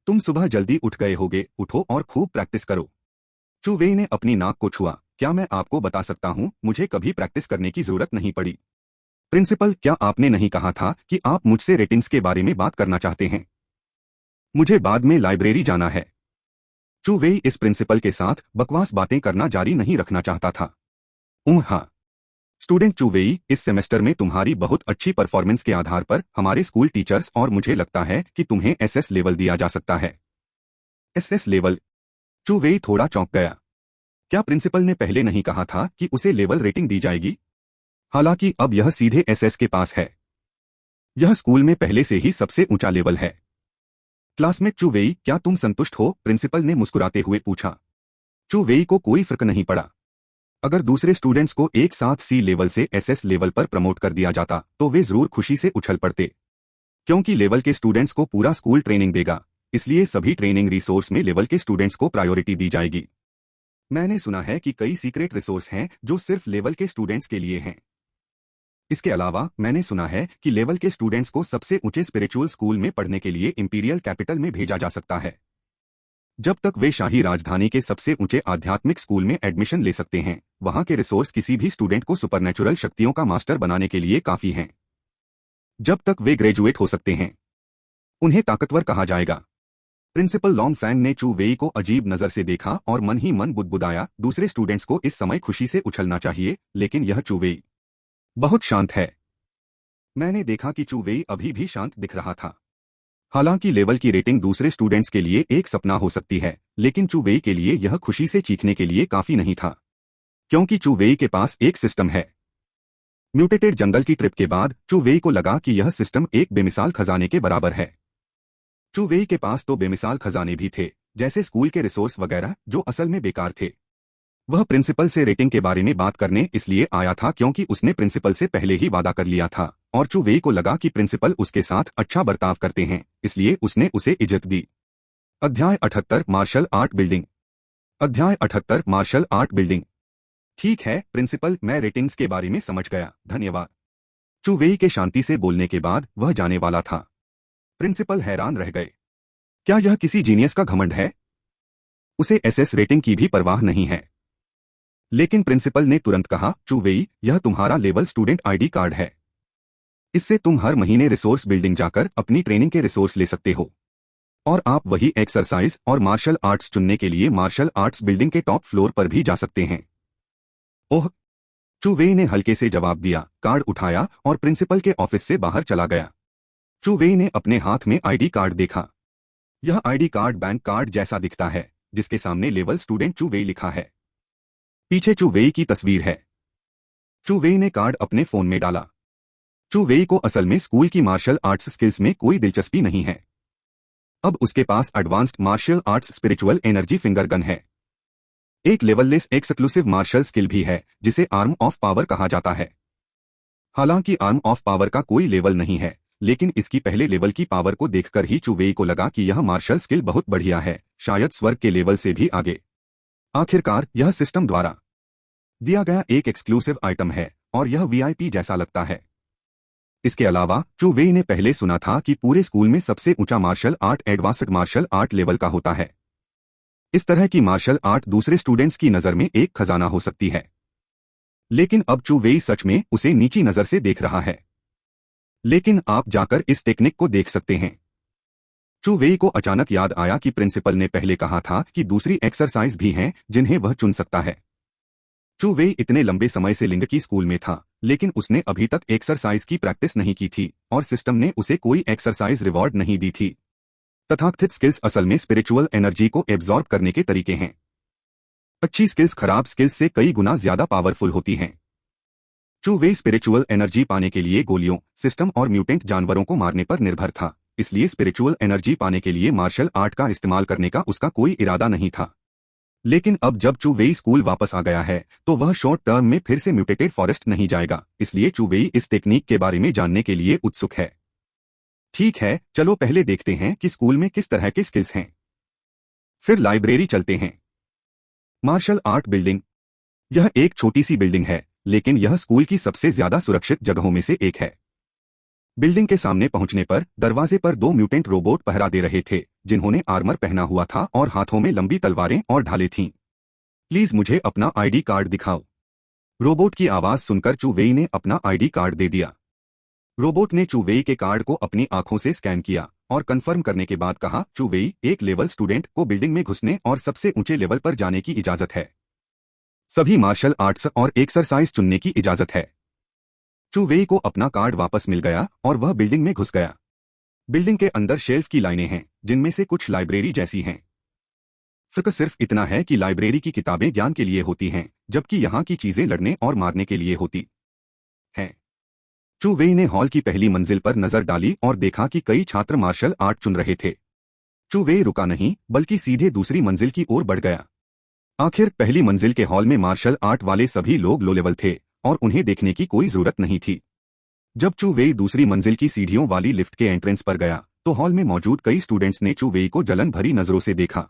तुम सुबह जल्दी उठ गए होगे, उठो और खूब प्रैक्टिस करो। चू वेई ने अपनी नाक को छुआ। क्या मैं आपको बता सकता हूं, मुझे कभी प्रैक्टिस करने की जरूरत नहीं पड़ी। प्रिंसिपल, क्या आपने नहीं कहा था कि आप मुझसे रेटिंग्स के बारे में बात करना चाहते हैं? मुझे बाद में लाइब्रेरी जाना है। चू वेई इस प्रिंसिपल के साथ बकवास बातें करना जारी नहीं रखना चाहता था। हाँ स्टूडेंट चू वेई, इस सेमेस्टर में तुम्हारी बहुत अच्छी परफॉर्मेंस के आधार पर हमारे स्कूल टीचर्स और मुझे लगता है कि तुम्हें SS लेवल दिया जा सकता है। SS level? चू वेई थोड़ा चौंक गया। क्या प्रिंसिपल ने पहले नहीं कहा था कि उसे लेवल रेटिंग दी जाएगी? हालांकि अब यह सीधे SS के पास है। यह स्कूल में पहले से ही सबसे ऊंचा लेवल है। क्लासमेट चू वेई, क्या तुम संतुष्ट हो? प्रिंसिपल ने मुस्कुराते हुए पूछा। चू वेई को कोई फर्क नहीं पड़ा। अगर दूसरे स्टूडेंट्स को एक साथ C लेवल से SS लेवल पर प्रमोट कर दिया जाता तो वे जरूर खुशी से उछल पड़ते। क्योंकि लेवल के स्टूडेंट्स को पूरा स्कूल ट्रेनिंग देगा, इसलिए सभी ट्रेनिंग रिसोर्स में लेवल के स्टूडेंट्स को प्रायोरिटी दी जाएगी। मैंने सुना है कि कई सीक्रेट रिसोर्स हैं जो सिर्फ लेवल के स्टूडेंट्स के लिए हैं। इसके अलावा मैंने सुना है कि लेवल के स्टूडेंट्स को सबसे ऊंचे स्पिरिचुअल स्कूल में पढ़ने के लिए इंपीरियल कैपिटल में भेजा जा सकता है। जब तक वे शाही राजधानी के सबसे ऊंचे आध्यात्मिक स्कूल में एडमिशन ले सकते हैं, वहां के रिसोर्स किसी भी स्टूडेंट को सुपरनेचुरल शक्तियों का मास्टर बनाने के लिए काफी हैं। जब तक वे ग्रेजुएट हो सकते हैं उन्हें ताकतवर कहा जाएगा। प्रिंसिपल लॉन्ग फैंग ने चू वेई को अजीब नजर से देखा और मन ही मन बुदबुदाया, दूसरे स्टूडेंट्स को इस समय खुशी से उछलना चाहिए, लेकिन यह चू वेई बहुत शांत है। मैंने देखा कि चू वेई अभी भी शांत दिख रहा था। हालांकि लेवल की रेटिंग दूसरे स्टूडेंट्स के लिए एक सपना हो सकती है, लेकिन चू वेई के लिए यह खुशी से चीखने के लिए काफी नहीं था, क्योंकि चू वेई के पास एक सिस्टम है। म्यूटेटेड जंगल की ट्रिप के बाद चू वेई को लगा कि यह सिस्टम एक बेमिसाल खजाने के बराबर है। चू वेई के पास तो बेमिसाल खजाने भी थे, जैसे स्कूल के रिसोर्स वगैरह, जो असल में बेकार थे। वह प्रिंसिपल से रेटिंग के बारे में बात करने इसलिए आया था क्योंकि उसने प्रिंसिपल से पहले ही वादा कर लिया था, और चू वेई को लगा कि प्रिंसिपल उसके साथ अच्छा बर्ताव करते हैं, इसलिए उसने उसे इज्जत दी। अध्याय 78 मार्शल आर्ट बिल्डिंग। अध्याय 78 मार्शल आर्ट बिल्डिंग। ठीक है प्रिंसिपल, मैं रेटिंग्स के बारे में समझ गया, धन्यवाद। चू वेई के शांति से बोलने के बाद वह जाने वाला था। प्रिंसिपल हैरान रह गए। क्या यह किसी जीनियस का घमंड है? उसे एसएस रेटिंग की भी परवाह नहीं है। लेकिन प्रिंसिपल ने तुरंत कहा, चू वेई, यह तुम्हारा लेवल स्टूडेंट आईडी कार्ड है। इससे तुम हर महीने रिसोर्स बिल्डिंग जाकर अपनी ट्रेनिंग के रिसोर्स ले सकते हो, और आप वही एक्सरसाइज और मार्शल आर्ट्स चुनने के लिए मार्शल आर्ट्स बिल्डिंग के टॉप फ्लोर पर भी जा सकते हैं। ओह, चू वेई ने हल्के से जवाब दिया, कार्ड उठाया और प्रिंसिपल के ऑफिस से बाहर चला गया। चू वेई ने अपने हाथ में आईडी कार्ड देखा। यह आईडी कार्ड बैंक कार्ड जैसा दिखता है, जिसके सामने लेवल स्टूडेंट चू वेई लिखा है। पीछे चू वेई की तस्वीर है। चू वेई ने कार्ड अपने फोन में डाला। चू वेई को असल में स्कूल की मार्शल आर्ट्स स्किल्स में कोई दिलचस्पी नहीं है। अब उसके पास advanced martial arts spiritual energy finger gun है। एक लेवललेस एक्सक्लूसिव मार्शल स्किल भी है, जिसे आर्म ऑफ पावर कहा जाता है। हालांकि आर्म ऑफ पावर का कोई लेवल नहीं है, लेकिन इसकी पहले लेवल की पावर को देखकर ही चू वेई को लगा कि यह मार्शल स्किल बहुत बढ़िया है, शायद स्वर्ग के लेवल से भी आगे। आखिरकार यह सिस्टम द्वारा दिया गया एक एक्सक्लूसिव आइटम है, और यह वीआईपी जैसा लगता है। इसके अलावा चू वेई ने पहले सुना था कि पूरे स्कूल में सबसे ऊंचा martial art advanced martial art level का होता है। इस तरह की मार्शल आर्ट दूसरे स्टूडेंट्स की नजर में एक खजाना हो सकती है, लेकिन अब चू वेई सच में उसे नीची नजर से देख रहा है। लेकिन आप जाकर इस टेक्निक को देख सकते हैं। चू वेई को अचानक याद आया कि प्रिंसिपल ने पहले कहा था कि दूसरी एक्सरसाइज भी हैं जिन्हें वह चुन सकता है। चू वेई इतने लंबे समय से लिंग की स्कूल में था, लेकिन उसने अभी तक एक्सरसाइज की प्रैक्टिस नहीं की थी, और सिस्टम ने उसे कोई एक्सरसाइज रिवॉर्ड नहीं दी थी। तथाकथित स्किल्स असल में स्पिरिचुअल एनर्जी को एब्जॉर्ब करने के तरीके हैं। अच्छी स्किल्स खराब स्किल्स से कई गुना ज्यादा पावरफुल होती हैं। चू वेई स्पिरिचुअल एनर्जी पाने के लिए गोलियों, सिस्टम और म्यूटेंट जानवरों को मारने पर निर्भर था, इसलिए स्पिरिचुअल एनर्जी पाने के लिए मार्शल आर्ट का इस्तेमाल करने का उसका कोई इरादा नहीं था। लेकिन अब जब चू वेई स्कूल वापस आ गया है, तो वह शॉर्ट टर्म में फिर से म्यूटेटेड फॉरेस्ट नहीं जाएगा, इसलिए चू वेई इस टेक्निक के बारे में जानने के लिए उत्सुक है। ठीक है, चलो पहले देखते हैं कि स्कूल में किस तरह के स्किल्स हैं। फिर लाइब्रेरी चलते हैं। Martial art building. यह एक छोटी सी बिल्डिंग है, लेकिन यह स्कूल की सबसे ज्यादा सुरक्षित जगहों में से एक है। बिल्डिंग के सामने पहुंचने पर दरवाजे पर दो म्यूटेंट रोबोट पहरा दे रहे थे, जिन्होंने आर्मर पहना हुआ था और हाथों में लंबी तलवारें और ढालें थीं। प्लीज मुझे अपना आईडी कार्ड दिखाओ। रोबोट की आवाज सुनकर चू वेई ने अपना आईडी कार्ड दे दिया। रोबोट ने चू वेई के कार्ड को अपनी आंखों से स्कैन किया और कंफर्म करने के बाद कहा, चू वेई, एक लेवल स्टूडेंट को बिल्डिंग में घुसने और सबसे ऊंचे लेवल पर जाने की इजाजत है। सभी मार्शल आर्ट्स और एक्सरसाइज चुनने की इजाजत है। चू वेई को अपना कार्ड वापस मिल गया और वह बिल्डिंग में घुस गया। बिल्डिंग के अंदर शेल्फ की लाइनें हैं, जिनमें से कुछ लाइब्रेरी जैसी हैं। फर्क सिर्फ इतना है कि लाइब्रेरी की किताबें ज्ञान के लिए होती हैं, जबकि यहाँ की चीजें लड़ने और मारने के लिए होती हैं। चू वेई ने हॉल की पहली मंजिल पर नजर डाली और देखा कि कई छात्र मार्शल आर्ट चुन रहे थे। चू वेई रुका नहीं, बल्कि सीधे दूसरी मंजिल की ओर बढ़ गया। आखिर पहली मंजिल के हॉल में मार्शल आर्ट वाले सभी लोग लो लेवल थे, और उन्हें देखने की कोई जरूरत नहीं थी। जब चू वेई दूसरी मंजिल की सीढ़ियों वाली लिफ्ट के एंट्रेंस पर गया, तो हॉल में मौजूद कई स्टूडेंट्स ने चू वेई को जलन भरी नजरों से देखा।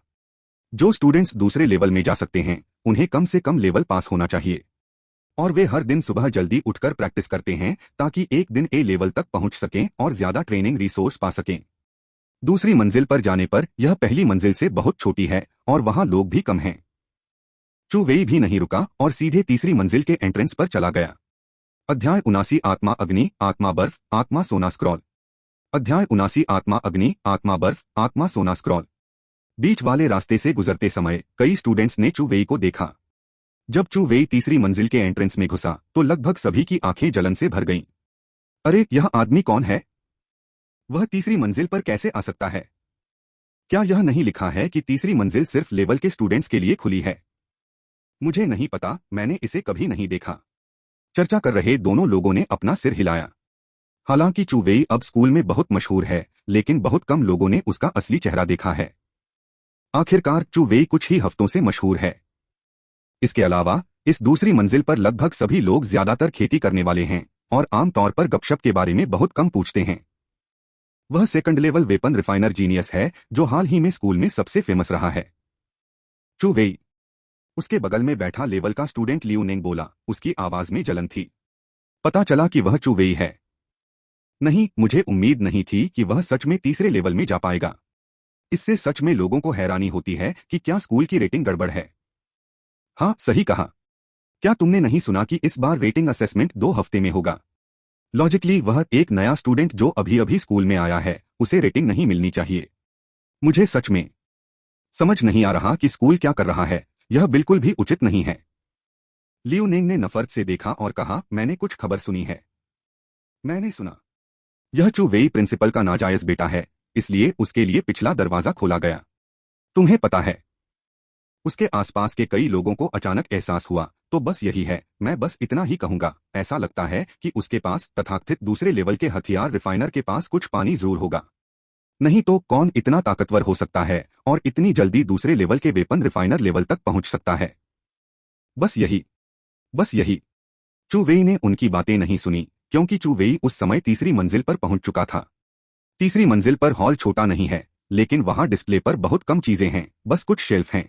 जो स्टूडेंट्स दूसरे लेवल में जा सकते हैं, उन्हें कम से कम लेवल पास होना चाहिए, और वे हर दिन सुबह जल्दी उठकर प्रैक्टिस करते हैं ताकि एक दिन ए लेवल तक पहुंच सकें और ज्यादा ट्रेनिंग रिसोर्स पा सकें। दूसरी मंजिल पर जाने पर यह पहली मंजिल से बहुत छोटी है और वहां लोग भी कम हैं। चू वेई भी नहीं रुका और सीधे तीसरी मंजिल के एंट्रेंस पर चला गया। अध्याय 79 आत्मा अग्नि आत्मा बर्फ आत्मा सोना स्क्रॉल। अध्याय 79 आत्मा अग्नि आत्मा बर्फ आत्मा सोना स्क्रॉल। बीच वाले रास्ते से गुजरते समय कई स्टूडेंट्स ने चू वेई को देखा। जब चू वेई तीसरी मंजिल के एंट्रेंस में घुसा तो लगभग सभी की आंखें जलन से भर गईं। अरे, यह आदमी कौन है? वह तीसरी मंजिल पर कैसे आ सकता है? क्या यह नहीं लिखा है कि तीसरी मंजिल सिर्फ लेवल के स्टूडेंट्स के लिए खुली है? मुझे नहीं पता, मैंने इसे कभी नहीं देखा। चर्चा कर रहे दोनों लोगों ने अपना सिर हिलाया। हालांकि चू वेई अब स्कूल में बहुत मशहूर है, लेकिन बहुत कम लोगों ने उसका असली चेहरा देखा है। आखिरकार चू वेई कुछ ही हफ्तों से मशहूर है। इसके अलावा इस दूसरी मंजिल पर लगभग सभी लोग ज्यादातर खेती करने वाले हैं और आमतौर पर गपशप के बारे में बहुत कम पूछते हैं। वह second level weapon refiner genius है जो हाल ही में स्कूल में सबसे फेमस रहा है। चू वेई। उसके बगल में बैठा लेवल का स्टूडेंट लियू नेंग बोला, उसकी आवाज में जलन थी। पता चला कि वह चू वेई है। नहीं, मुझे उम्मीद नहीं थी कि वह सच में तीसरे लेवल में जा पाएगा। इससे सच में लोगों को हैरानी होती है कि क्या स्कूल की रेटिंग गड़बड़ है। हाँ, सही कहा। क्या तुमने नहीं सुना कि इस बार रेटिंग असेसमेंट 2 हफ्ते में होगा? लॉजिकली वह एक नया स्टूडेंट जो अभी अभी स्कूल में आया है, उसे रेटिंग नहीं मिलनी चाहिए। मुझे सच में समझ नहीं आ रहा कि स्कूल क्या कर रहा है। यह बिल्कुल भी उचित नहीं है। लियू नेंग ने नफरत से देखा और कहा, मैंने कुछ खबर सुनी है। मैंने सुना यह चू वेई प्रिंसिपल का नाजायज बेटा है, इसलिए उसके लिए पिछला दरवाजा खोला गया। तुम्हें पता है, उसके आसपास के कई लोगों को अचानक एहसास हुआ। तो बस यही है, मैं बस इतना ही कहूंगा। ऐसा लगता है कि उसके पास तथाकथित दूसरे लेवल के हथियार रिफाइनर के पास कुछ पानी जरूर होगा। नहीं तो कौन इतना ताकतवर हो सकता है और इतनी जल्दी दूसरे लेवल के वेपन रिफाइनर लेवल तक पहुंच सकता है? बस यही, बस यही। चू वेई ने उनकी बातें नहीं सुनी, क्योंकि चू वेई उस समय तीसरी मंजिल पर पहुंच चुका था। तीसरी मंजिल पर हॉल छोटा नहीं है, लेकिन वहां डिस्प्ले पर बहुत कम चीजें हैं, बस कुछ शेल्फ हैं।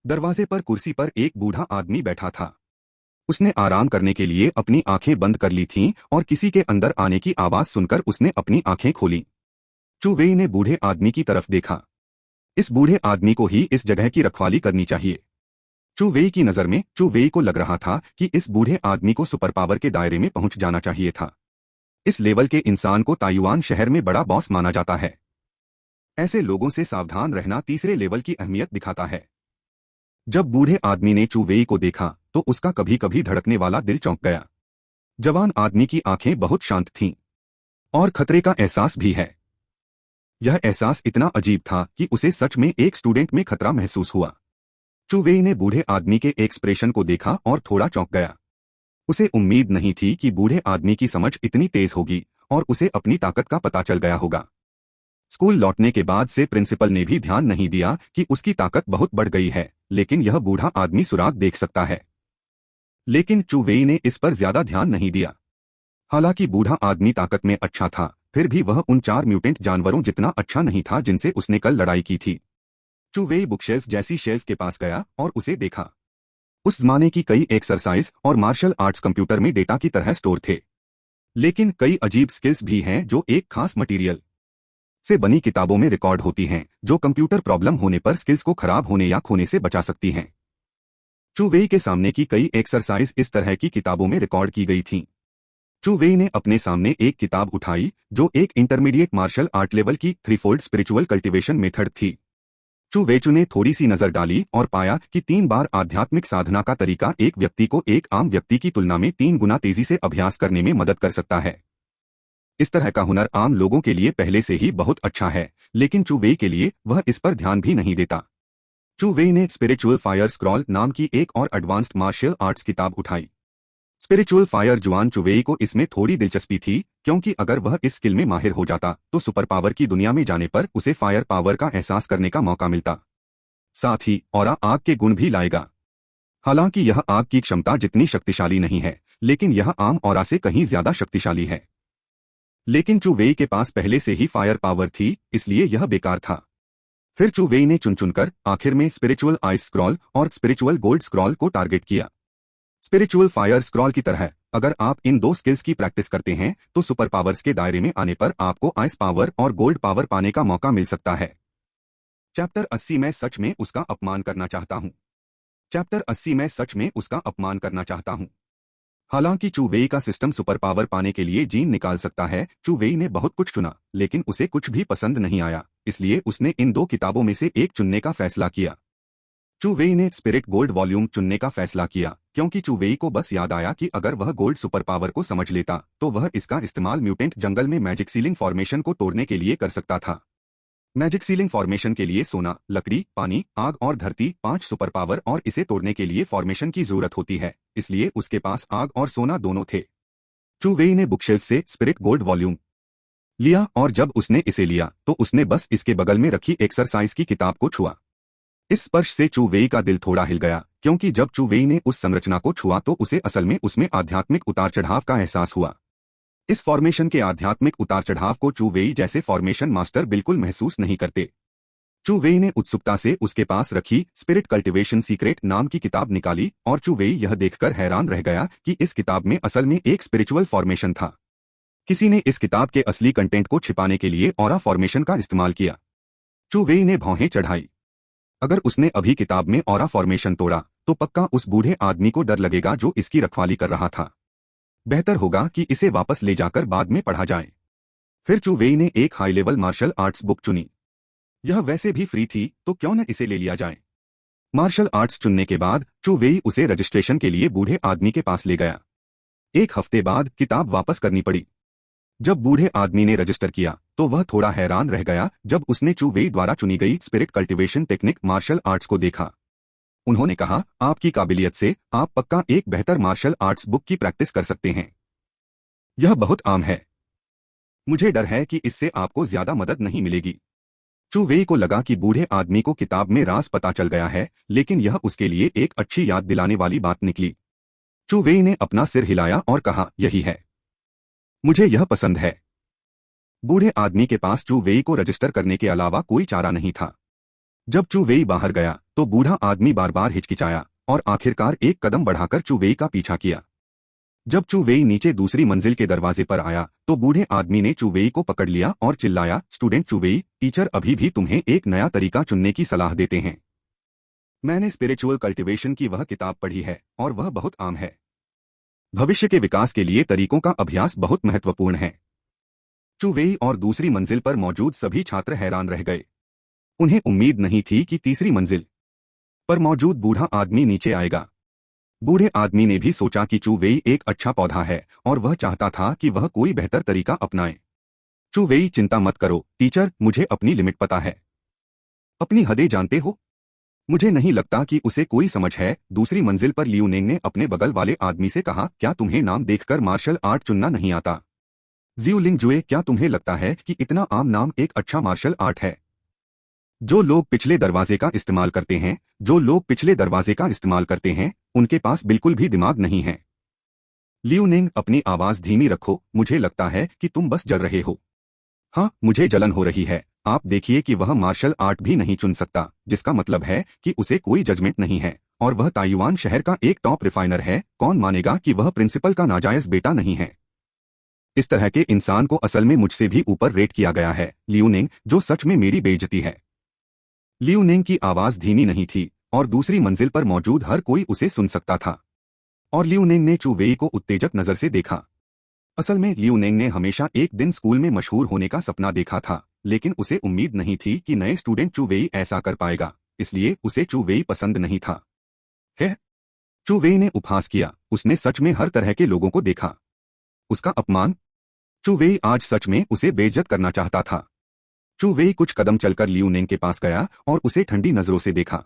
दरवाजे पर कुर्सी पर एक बूढ़ा आदमी बैठा था। उसने आराम करने के लिए अपनी आंखें बंद कर ली थीं और किसी के अंदर आने की आवाज सुनकर उसने अपनी आंखें खोली। चू वेई ने बूढ़े आदमी की तरफ देखा। इस बूढ़े आदमी को ही इस जगह की रखवाली करनी चाहिए। चू वेई की नजर में चू वेई को लग रहा था कि इस बूढ़े आदमी को सुपर पावर के दायरे में पहुंच जाना चाहिए था। इस लेवल के इंसान को ताइवान शहर में बड़ा बॉस माना जाता है। ऐसे लोगों से सावधान रहना तीसरे लेवल की अहमियत दिखाता है। जब बूढ़े आदमी ने चू वेई को देखा तो उसका कभी कभी धड़कने वाला दिल चौंक गया। जवान आदमी की आंखें बहुत शांत थीं और खतरे का एहसास भी है। यह एहसास इतना अजीब था कि उसे सच में एक स्टूडेंट में खतरा महसूस हुआ। चू वेई ने बूढ़े आदमी के एक्सप्रेशन को देखा और थोड़ा चौंक गया। उसे उम्मीद नहीं थी कि बूढ़े आदमी की समझ इतनी तेज होगी और उसे अपनी ताकत का पता चल गया होगा। स्कूल लौटने के बाद से प्रिंसिपल ने भी ध्यान नहीं दिया कि उसकी ताकत बहुत बढ़ गई है, लेकिन यह बूढ़ा आदमी सुराग देख सकता है। लेकिन चू वेई ने इस पर ज्यादा ध्यान नहीं दिया। हालांकि बूढ़ा आदमी ताकत में अच्छा था, फिर भी वह उन 4 म्यूटेंट जानवरों जितना अच्छा नहीं था जिनसे उसने कल लड़ाई की थी। चू वेई बुकशेल्फ जैसी शेल्फ के पास गया और उसे देखा। उस जमाने की कई एक्सरसाइज और मार्शल आर्ट्स कंप्यूटर में डेटा की तरह स्टोर थे, लेकिन कई अजीब स्किल्स भी हैं जो एक खास मटेरियल से बनी किताबों में रिकॉर्ड होती हैं, जो कंप्यूटर प्रॉब्लम होने पर स्किल्स को खराब होने या खोने से बचा सकती हैं। चू वेई के सामने की कई एक्सरसाइज इस तरह की किताबों में रिकॉर्ड की गई थीं। चू वेई ने अपने सामने एक किताब उठाई जो एक इंटरमीडिएट मार्शल आर्ट लेवल की 3-फोल्ड स्पिरिचुअल कल्टीवेशन मेथड थी। चू वेचू ने थोड़ी सी नजर डाली और पाया कि 3 बार आध्यात्मिक साधना का तरीका एक व्यक्ति को एक आम व्यक्ति की तुलना में 3 गुना तेजी से अभ्यास करने में मदद कर सकता है। इस तरह का हुनर आम लोगों के लिए पहले से ही बहुत अच्छा है, लेकिन चू वेई के लिए वह इस पर ध्यान भी नहीं देता। चू वेई ने स्पिरिचुअल फायर स्क्रॉल नाम की एक और एडवांस्ड मार्शल आर्ट्स किताब उठाई। स्पिरिचुअल फायर जुआन चू वेई को इसमें थोड़ी दिलचस्पी थी, क्योंकि अगर वह इस स्किल में माहिर हो जाता तो सुपर पावर की दुनिया में जाने पर उसे फायर पावर का एहसास करने का मौका मिलता। साथ ही ऑरा आग के गुण भी लाएगा। हालांकि यह आग की क्षमता जितनी शक्तिशाली नहीं है, लेकिन यह आम ऑरा से कहीं ज्यादा शक्तिशाली है। लेकिन चू वेई के पास पहले से ही फायर पावर थी, इसलिए यह बेकार था। फिर चू वेई ने चुन चुनकर आखिर में स्पिरिचुअल आइस स्क्रॉल और स्पिरिचुअल गोल्ड स्क्रॉल को टारगेट किया। स्पिरिचुअल फायर स्क्रॉल की तरह अगर आप इन 2 स्किल्स की प्रैक्टिस करते हैं तो सुपर पावर्स के दायरे में आने पर आपको आइस पावर और गोल्ड पावर पाने का मौका मिल सकता है। चैप्टर 80 मैं सच में उसका अपमान करना चाहता हूं। चैप्टर 80 मैं सच में उसका अपमान करना चाहता हूं। हालांकि चू वेई का सिस्टम सुपर पावर पाने के लिए जीन निकाल सकता है, चू वेई ने बहुत कुछ चुना, लेकिन उसे कुछ भी पसंद नहीं आया, इसलिए उसने इन दो किताबों में से एक चुनने का फैसला किया। चू वेई ने स्पिरिट गोल्ड वॉल्यूम चुनने का फैसला किया, क्योंकि चू वेई को बस याद आया कि अगर वह गोल्ड सुपर पावर को समझ लेता तो वह इसका इस्तेमाल म्यूटेंट जंगल में मैजिक सीलिंग फॉर्मेशन को तोड़ने के लिए कर सकता था। मैजिक सीलिंग फॉर्मेशन के लिए सोना, लकड़ी, पानी, आग और धरती 5 सुपर पावर और इसे तोड़ने के लिए फॉर्मेशन की जरूरत होती है, इसलिए उसके पास आग और सोना दोनों थे। चू वेई ने बुकशेल्फ से स्पिरिट गोल्ड वॉल्यूम लिया और जब उसने इसे लिया तो उसने बस इसके बगल में रखी एक्सरसाइज की किताब को छुआ। इस स्पर्श से चू वेई का दिल थोड़ा हिल गया, क्योंकि जब चू वेई ने उस संरचना को छुआ तो उसे असल में उसमें आध्यात्मिक उतार चढ़ाव का एहसास हुआ। इस फॉर्मेशन के आध्यात्मिक उतार चढ़ाव को चू वेई जैसे फॉर्मेशन मास्टर बिल्कुल महसूस नहीं करते। चू वेई ने उत्सुकता से उसके पास रखी स्पिरिट कल्टिवेशन सीक्रेट नाम की किताब निकाली और चू वेई यह देखकर हैरान रह गया कि इस किताब में असल में एक स्पिरिचुअल फॉर्मेशन था। किसी ने इस किताब के असली कंटेंट को छिपाने के लिए ऑरा फॉर्मेशन का इस्तेमाल किया। चू वेई ने भौहें चढ़ाई। अगर उसने अभी किताब में ऑरा फॉर्मेशन तोड़ा तो पक्का उस बूढ़े आदमी को डर लगेगा जो इसकी रखवाली कर रहा था। बेहतर होगा कि इसे वापस ले जाकर बाद में पढ़ा जाए। फिर चू वेई ने एक high level martial arts book चुनी। यह वैसे भी फ्री थी तो क्यों न इसे ले लिया जाए। मार्शल आर्ट्स चुनने के बाद चू वेई उसे रजिस्ट्रेशन के लिए बूढ़े आदमी के पास ले गया। एक हफ्ते बाद किताब वापस करनी पड़ी। जब बूढ़े आदमी ने रजिस्टर किया तो वह थोड़ा हैरान रह गया जब उसने चू वेई द्वारा चुनी गई spirit cultivation technique martial arts को देखा। उन्होंने कहा, आपकी काबिलियत से आप पक्का एक बेहतर मार्शल आर्ट्स बुक की प्रैक्टिस कर सकते हैं। यह बहुत आम है। मुझे डर है कि इससे आपको ज्यादा मदद नहीं मिलेगी। चू वेई को लगा कि बूढ़े आदमी को किताब में राज पता चल गया है, लेकिन यह उसके लिए एक अच्छी याद दिलाने वाली बात निकली। चू वेई ने अपना सिर हिलाया और कहा, यही है, मुझे यह पसंद है। बूढ़े आदमी के पास चू वेई को रजिस्टर करने के अलावा कोई चारा नहीं था। जब चू वेई बाहर गया तो बूढ़ा आदमी बार बार हिचकिचाया और आखिरकार एक कदम बढ़ाकर चू वेई का पीछा किया। जब चू वेई नीचे दूसरी मंजिल के दरवाजे पर आया तो बूढ़े आदमी ने चू वेई को पकड़ लिया और चिल्लाया, स्टूडेंट चू वेई, टीचर अभी भी तुम्हें एक नया तरीका चुनने की सलाह देते हैं। मैंने स्पिरिचुअल कल्टिवेशन की वह किताब पढ़ी है और वह बहुत आम है। भविष्य के विकास के लिए तरीकों का अभ्यास बहुत महत्वपूर्ण है। चू वेई और दूसरी मंजिल पर मौजूद सभी छात्र हैरान रह गए। उन्हें उम्मीद नहीं थी कि तीसरी मंजिल पर मौजूद बूढ़ा आदमी नीचे आएगा। बूढ़े आदमी ने भी सोचा कि चू वेई एक अच्छा पौधा है और वह चाहता था कि वह कोई बेहतर तरीका अपनाए। चू वेई, चिंता मत करो टीचर, मुझे अपनी लिमिट पता है। अपनी हदें जानते हो? मुझे नहीं लगता कि उसे कोई समझ है। दूसरी मंजिल पर लियू नेंग ने अपने बगल वाले आदमी से कहा, क्या तुम्हें नाम देखकर मार्शल आर्ट चुनना नहीं आता? जियो लिंग जुए, क्या तुम्हें लगता है कि इतना आम नाम एक अच्छा मार्शल आर्ट है? जो लोग पिछले दरवाजे का इस्तेमाल करते हैं उनके पास बिल्कुल भी दिमाग नहीं है। लियू नेंग, अपनी आवाज धीमी रखो, मुझे लगता है कि तुम बस जल रहे हो। हाँ, मुझे जलन हो रही है। आप देखिए कि वह मार्शल आर्ट भी नहीं चुन सकता, जिसका मतलब है कि उसे कोई जजमेंट नहीं है और वह ताइवान शहर का एक टॉप रिफाइनर है। कौन मानेगा कि वह प्रिंसिपल का नाजायज बेटा नहीं है? इस तरह के इंसान को असल में मुझसे भी ऊपर रेट किया गया है, लियू नेंग, जो सच में मेरी बेइज्जती है। लियू नेंग की आवाज धीमी नहीं थी और दूसरी मंजिल पर मौजूद हर कोई उसे सुन सकता था। और लियू नेंग ने चू वेई को उत्तेजक नजर से देखा। असल में लियू नेंग ने हमेशा एक दिन स्कूल में मशहूर होने का सपना देखा था, लेकिन उसे उम्मीद नहीं थी कि नए स्टूडेंट चू वेई ऐसा कर पाएगा, इसलिए उसे चू वेई पसंद नहीं था। है? चू वेई ने उपहास किया। उसने सच में हर तरह के लोगों को देखा। उसका अपमान? चू वेई आज सच में उसे बेइज्जत करना चाहता था। चू वेई कुछ कदम चलकर लियू नेंग के पास गया और उसे ठंडी नजरों से देखा।